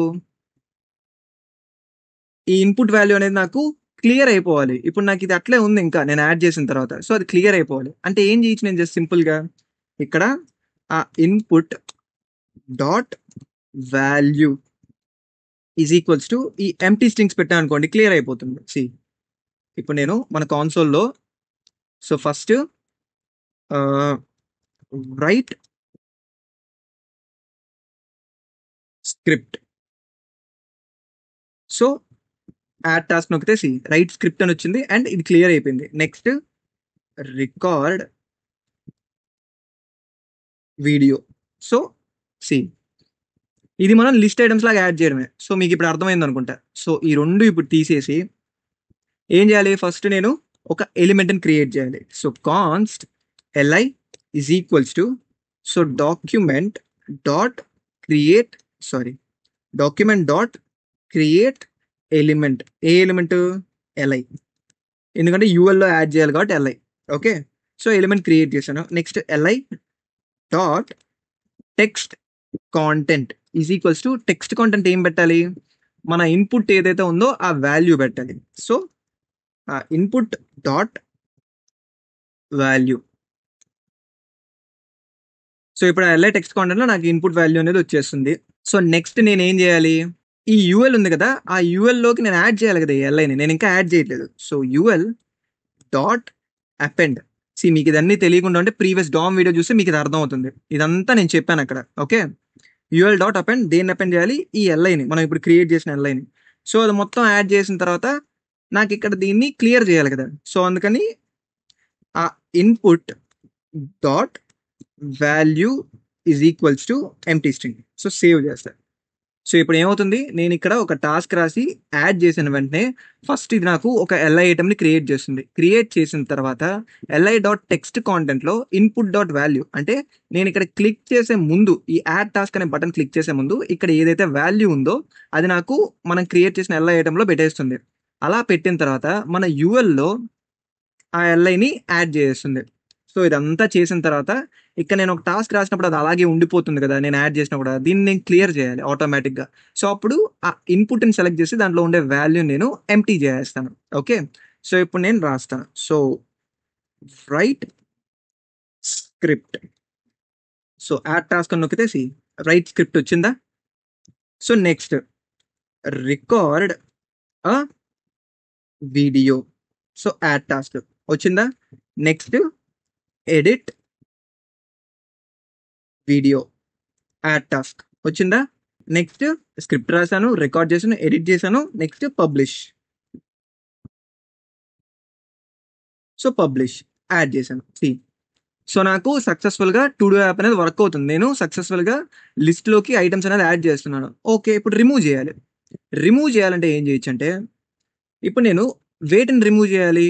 ఈ ఇన్పుట్ వాల్యూ అనేది నాకు క్లియర్ అయిపోవాలి. ఇప్పుడు నాకు ఇది అట్లే ఉంది ఇంకా నేను యాడ్ చేసిన తర్వాత, సో అది క్లియర్ అయిపోవాలి. అంటే ఏం చేయొచ్చు, నేను జస్ట్ సింపుల్గా ఇక్కడ ఆ input dot value is equals to ఈ ఎంప్టీ స్ట్రింగ్స్ పెట్టాను అనుకోండి, క్లియర్ అయిపోతుంది. సి ఇప్పుడు నేను మన కాన్సోల్లో, so first write script. So add task నొక్కితే రైట్ స్క్రిప్ట్ అని వచ్చింది అండ్ ఇది క్లియర్ అయిపోయింది. Next record video. So see ఇది మనం లిస్ట్ ఐటమ్స్ లాగా యాడ్ చేయడమే. సో మీకు ఇప్పుడు అర్థమైంది అనుకుంటా. సో ఈ రెండు ఇప్పుడు తీసేసి ఏం చేయాలి, ఫస్ట్ నేను ఒక ఎలిమెంట్ని క్రియేట్ చేయాలి. So const li is equals to so document dot create document dot create element. ఏ ఎలిమెంట్? li, ఎందుకంటే యూఎల్లో యాడ్ చేయాలి కాబట్టి li. Okay, so element create చేశాను. Next li dot text content is equals to text content ఏం పెట్టాలి, మన input ఏదైతే ఉందో ఆ వాల్యూ పెట్టాలి. So input dot value. So ఇప్పుడు LI టెక్స్ట్ కాంటెంట్లో నాకు ఇన్పుట్ వాల్యూ అనేది వచ్చేస్తుంది. సో నెక్స్ట్ నేను ఏం చేయాలి, ఈ యూఎల్ ఉంది కదా, ఆ యూఎల్లోకి నేను యాడ్ చేయాలి కదా ఈ LIని, నేను ఇంకా యాడ్ చేయట్లేదు. So UL dot append. మీకు ఇదన్నీ తెలియకుండా ఉంటే ప్రీవియస్ డామ్ వీడియో చూస్తే మీకు ఇది అర్థమవుతుంది. ఇదంతా నేను చెప్పాను అక్కడ. ఓకే, యూఎల్ డాట్ అపెండ్, దేన్ని అపెండ్ చేయాలి, ఈ LIని, మనం ఇప్పుడు క్రియేట్ చేసిన LIని. సో అది మొత్తం యాడ్ చేసిన తర్వాత నాకు ఇక్కడ దీన్ని క్లియర్ చేయాలి కదా. సో అందుకని ఆ input dot value is equals to empty string. So save చేస్తాను. సో ఇప్పుడు ఏమవుతుంది, నేను ఇక్కడ ఒక టాస్క్ రాసి యాడ్ చేసిన వెంటనే ఫస్ట్ ఇది నాకు ఒక LI ఐటమ్ని క్రియేట్ చేస్తుంది. క్రియేట్ చేసిన తర్వాత LI డాట్ టెక్స్ట్ కాంటెంట్లో ఇన్పుట్ డాట్ వాల్యూ, అంటే నేను ఇక్కడ క్లిక్ చేసే ముందు, ఈ యాడ్ టాస్క్ అనే బటన్ క్లిక్ చేసే ముందు ఇక్కడ ఏదైతే వాల్యూ ఉందో అది నాకు మనం క్రియేట్ చేసిన LI ఐటంలో పెట్టేస్తుంది. అలా పెట్టిన తర్వాత మన యూఎల్లో ఆ LIని యాడ్ చేస్తుంది. సో ఇదంతా చేసిన తర్వాత ఇక్కడ నేను ఒక టాస్క్ రాసినప్పుడు అది అలాగే ఉండిపోతుంది కదా, నేను యాడ్ చేసినప్పుడు దీన్ని నేను క్లియర్ చేయాలి ఆటోమేటిక్గా. సో అప్పుడు ఆ ఇన్పుట్ని సెలెక్ట్ చేసి దాంట్లో ఉండే వాల్యూ నేను ఎంప్టీ చేస్తాను. ఓకే, సో ఇప్పుడు నేను రాస్తాను. So write script. So add task అని నొక్కితే రైట్ స్క్రిప్ట్ వచ్చిందా. So next record uh video. So add task వచ్చిందా. Next edit video, add task వచ్చిందా. నెక్స్ట్ స్క్రిప్ట్ రాశాను, రికార్డ్ చేశాను, ఎడిట్ చేశాను. Next publish. So publish add చేశాను. సో నాకు సక్సెస్ఫుల్గా టు డూ యాప్ అనేది వర్క్ అవుతుంది. నేను సక్సెస్ఫుల్గా లిస్ట్లోకి ఐటమ్స్ అనేది యాడ్ చేస్తున్నాను. ఓకే, ఇప్పుడు రిమూవ్ చేయాలి. రిమూవ్ చేయాలంటే ఏం చేయొచ్చు అంటే, ఇప్పుడు నేను వేటిని రిమూవ్ చేయాలి,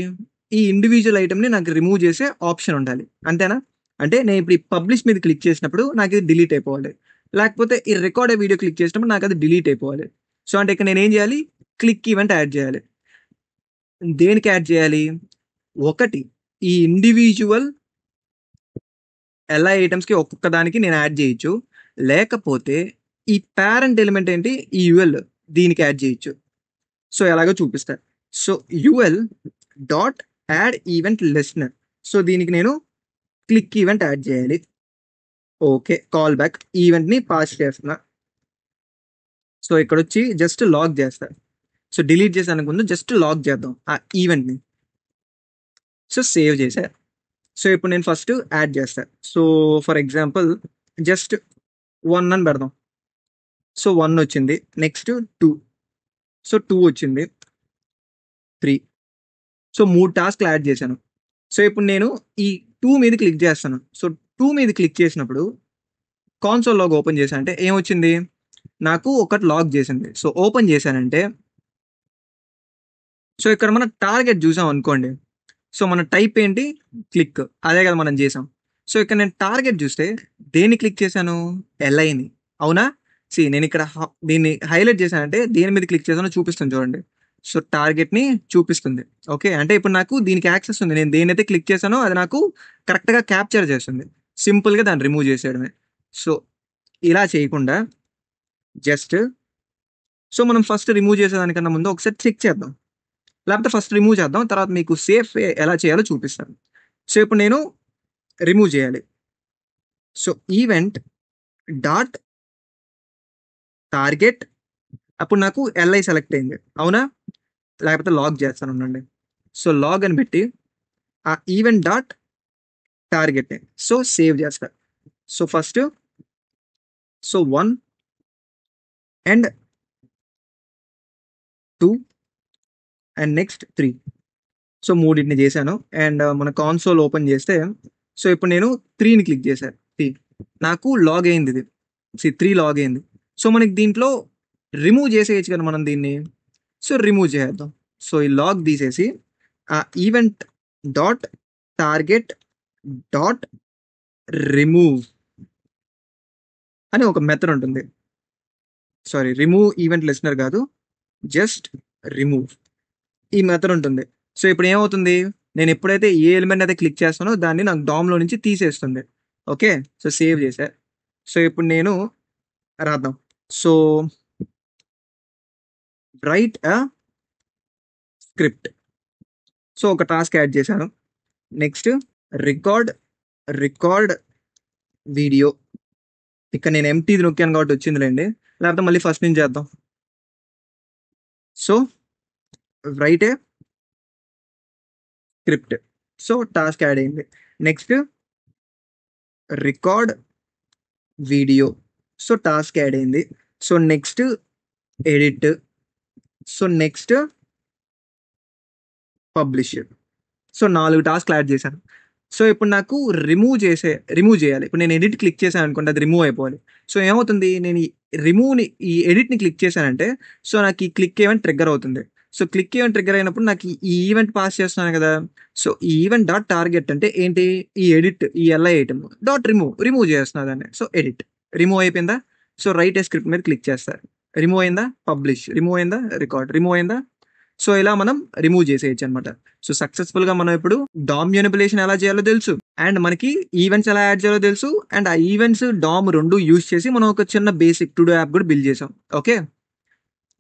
ఈ ఇండివిజువల్ ఐటమ్ని నాకు రిమూవ్ చేసే ఆప్షన్ ఉండాలి. అంతేనా? అంటే నేను ఇప్పుడు ఈ పబ్లిష్ మీద క్లిక్ చేసినప్పుడు నాకు ఇది డిలీట్ అయిపోవాలి, లేకపోతే ఈ రికార్డ్ వీడియో క్లిక్ చేసినప్పుడు నాకు అది డిలీట్ అయిపోవాలి. సో అంటే ఇక్కడ నేను ఏం చేయాలి, క్లిక్ ఈవెంట్ యాడ్ చేయాలి. దేనికి యాడ్ చేయాలి, ఒకటి ఈ ఇండివిజువల్ LI ఐటమ్స్కి ఒక్కొక్క దానికి నేను యాడ్ చేయొచ్చు, లేకపోతే ఈ పేరెంట్ ఎలిమెంట్ ఏంటి, ఈ యూఎల్, దీనికి యాడ్ చేయొచ్చు. సో ఎలాగో చూపిస్తాను. So UL dot add event listener. So దీనికి నేను క్లిక్ ఈవెంట్ యాడ్ చేయాలి. ఓకే, కాల్ బ్యాక్ ఈవెంట్ని పాస్ చేస్తున్నా. సో ఇక్కడ వచ్చి జస్ట్ లాగ్ చేస్తా. సో డిలీట్ చేసానికి ముందు జస్ట్ లాగ్ చేద్దాం ఆ ఈవెంట్ని. సో సేవ్ చేశా. సో ఇప్పుడు నేను ఫస్ట్ యాడ్ చేస్తా. సో ఫర్ ఎగ్జాంపుల్ జస్ట్ 1 అని పెడదాం. సో 1 వచ్చింది. నెక్స్ట్ 2. సో 2 వచ్చింది. 3. సో 3 టాస్క్లు యాడ్ చేశాను. సో ఇప్పుడు నేను ఈ 2 మీద క్లిక్ చేస్తాను. సో 2 మీద క్లిక్ చేసినప్పుడు కాన్సోల్ లాగ్ ఓపెన్ చేశాను అంటే ఏమొచ్చింది, నాకు ఒకటి లాగ్ చేసింది. సో ఓపెన్ చేశానంటే, సో ఇక్కడ మనం టార్గెట్ చూసాం అనుకోండి. సో మన టైప్ ఏంటి, క్లిక్, అదే కదా మనం చేసాం. సో ఇక్కడ నేను టార్గెట్ చూస్తే దేన్ని క్లిక్ చేశాను, LIని. అవునా. నేను ఇక్కడ దీన్ని హైలైట్ చేశానంటే దేని మీద క్లిక్ చేశానో చూపిస్తుంది చూడండి. సో టార్గెట్ని చూపిస్తుంది. ఓకే, అంటే ఇప్పుడు నాకు దీనికి యాక్సెస్ ఉంది. నేను దేనైతే క్లిక్ చేశానో అది నాకు కరెక్ట్గా క్యాప్చర్ చేస్తుంది. సింపుల్గా దాన్ని రిమూవ్ చేసేయడమే. సో ఇలా చేయకుండా జస్ట్, సో మనం ఫస్ట్ రిమూవ్ చేసేదానికన్నా ముందు ఒకసారి చెక్ చేద్దాం, లేకపోతే ఫస్ట్ రిమూవ్ చేద్దాం, తర్వాత మీకు సేఫ్ ఎలా చేయాలో చూపిస్తాను. సో ఇప్పుడు నేను రిమూవ్ చేయాలి. సో ఈవెంట్ డాట్ టార్గెట్, అప్పుడు నాకు LI సెలెక్ట్ అయింది. అవునా, లేకపోతే లాగ్ చేస్తాను ఉండండి. సో లాగ్ అని పెట్టి ఆ ఈవెంట్ డాట్ టార్గెట్ని. సో సేవ్ చేస్తా. So first 1 and 2 and next 3. So మూడింటిని చేశాను. అండ్ మన కాన్సోల్ ఓపెన్ చేస్తే సో ఇప్పుడు నేను 3ని క్లిక్ చేశాను. 3 నాకు లాగ్ అయింది ఇది. 3 లాగ్ అయింది. సో మనకి దీంట్లో రిమూవ్ చేసేయచ్చు కదా మనం దీన్ని. సో రిమూవ్ చేద్దాం. సో ఈ లాగ్ తీసేసి ఆ event dot target dot remove అని ఒక మెథడ్ ఉంటుంది. సారీ, రిమూవ్ ఈవెంట్ లిస్నర్ కాదు, జస్ట్ రిమూవ్ ఈ మెథడ్ ఉంటుంది. సో ఇప్పుడు ఏమవుతుంది, నేను ఎప్పుడైతే ఏ ఎలిమెంట్ అయితే క్లిక్ చేస్తానో దాన్ని నాకు డామ్లో నుంచి తీసేస్తుంది. ఓకే, సో సేవ్ చేశా. సో ఇప్పుడు నేను రాద్దాం. So write a script. So ఒక టాస్క్ యాడ్ చేశాను. Next record video. ఇక్కడ నేను ఎంటీది నొక్కాను కాబట్టి వచ్చిందిలేండి, లేకపోతే మళ్ళీ ఫస్ట్ నుంచి చేద్దాం. So write a script. So task add అయింది. Next record video. So task add అయింది. So next edit. So next publish. So 4 టాస్క్లు యాడ్ చేశాను. సో ఇప్పుడు నాకు రిమూవ్ చేయాలి. ఇప్పుడు నేను ఎడిట్ క్లిక్ చేశాను అనుకోండి, అది రిమూవ్ అయిపోవాలి. సో ఏమవుతుంది, నేను ఈ ఎడిట్ని క్లిక్ చేశానంటే సో నాకు ఈ క్లిక్ ఈవెంట్ ట్రిగ్గర్ అవుతుంది. సో క్లిక్ ఈవెంట్ ట్రిగ్గర్ అయినప్పుడు నాకు ఈ ఈవెంట్ పాస్ చేస్తున్నాను కదా. సో ఈ ఈవెంట్ డాట్ టార్గెట్ అంటే ఏంటి, ఈ ఎడిట్, ఈ ఎల్ఐ ఐటమ్ డాట్ రిమూవ్ చేస్తున్నా దాన్ని. సో ఎడిట్ రిమూవ్ అయిపోయిందా. సో రైట్ ఏ స్క్రిప్ట్ మీద క్లిక్ చేస్తారు. రిమూవ్ అయిందా, పబ్లిష్. రిమూవ్ అయిందా, రికార్డ్. రిమూవ్ అయిందా. సో ఇలా మనం రిమూవ్ చేసేయచ్చు అనమాట. సో సక్సెస్ఫుల్ గా మనం ఇప్పుడు డామ్ మ్యానిపులేషన్ ఎలా చేయాలో తెలుసు, అండ్ మనకి ఈవెంట్స్ ఎలా యాడ్ చేయాలో తెలుసు, అండ్ ఆ ఈవెంట్స్ డామ్ రెండు యూజ్ చేసి మనం ఒక చిన్న బేసిక్ టు డూ యాప్ కూడా బిల్డ్ చేసాం. ఓకే,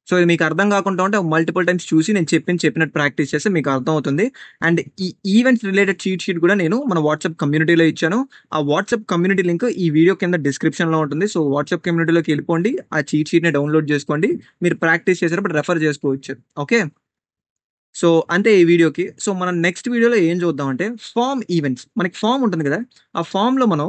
సో ఇది మీకు అర్థం కాకుండా ఉంటే మల్టిపుల్ టైమ్స్ చూసి నేను చెప్పినట్టు ప్రాక్టీస్ చేస్తే మీకు అర్థం అవుతుంది. అండ్ ఈ ఈవెంట్స్ రిలేటెడ్ చీట్ షీట్ కూడా నేను మన వాట్సాప్ కమ్యూనిటీలో ఇచ్చాను. ఆ వాట్సాప్ కమ్యూనిటీ లింక్ ఈ వీడియో కింద డిస్క్రిప్షన్లో ఉంటుంది. సో వాట్సాప్ కమ్యూనిటీలోకి వెళ్ళిపోండి, ఆ చీట్ షీట్ని డౌన్లోడ్ చేసుకోండి, మీరు ప్రాక్టీస్ చేసేటప్పుడు రెఫర్ చేసుకోవచ్చు. ఓకే, సో అంతే ఈ వీడియోకి. సో మనం నెక్స్ట్ వీడియోలో ఏం చూద్దామంటే ఫామ్ ఈవెంట్స్. మనకి ఫామ్ ఉంటుంది కదా, ఆ ఫామ్లో మనం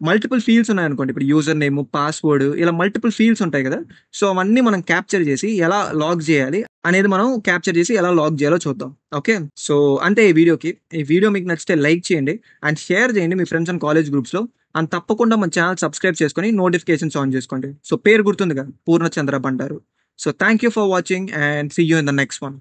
మల్టిపుల్ ఫీల్డ్స్ ఉన్నాయనుకోండి, ఇప్పుడు యూజర్ నేమ్, పాస్వర్డ్, ఇలా మల్టిపుల్ ఫీల్డ్స్ ఉంటాయి కదా. సో అవన్నీ మనం క్యాప్చర్ చేసి ఎలా లాగ్ చేయాలి అనేది మనం క్యాప్చర్ చేసి ఎలా లాగ్ చేయాలో చూద్దాం. ఓకే, సో అంతే ఈ వీడియోకి. ఈ వీడియో మీకు నచ్చితే లైక్ చేయండి అండ్ షేర్ చేయండి మీ ఫ్రెండ్స్ అండ్ కాలేజ్ గ్రూప్స్లో. అండ్ తప్పకుండా మన ఛానల్ సబ్స్క్రైబ్ చేసుకొని నోటిఫికేషన్స్ ఆన్ చేసుకోండి. సో పేరు గుర్తుంది కదా, Purnachandra Bandaru. So thank you for watching and see you in the next one.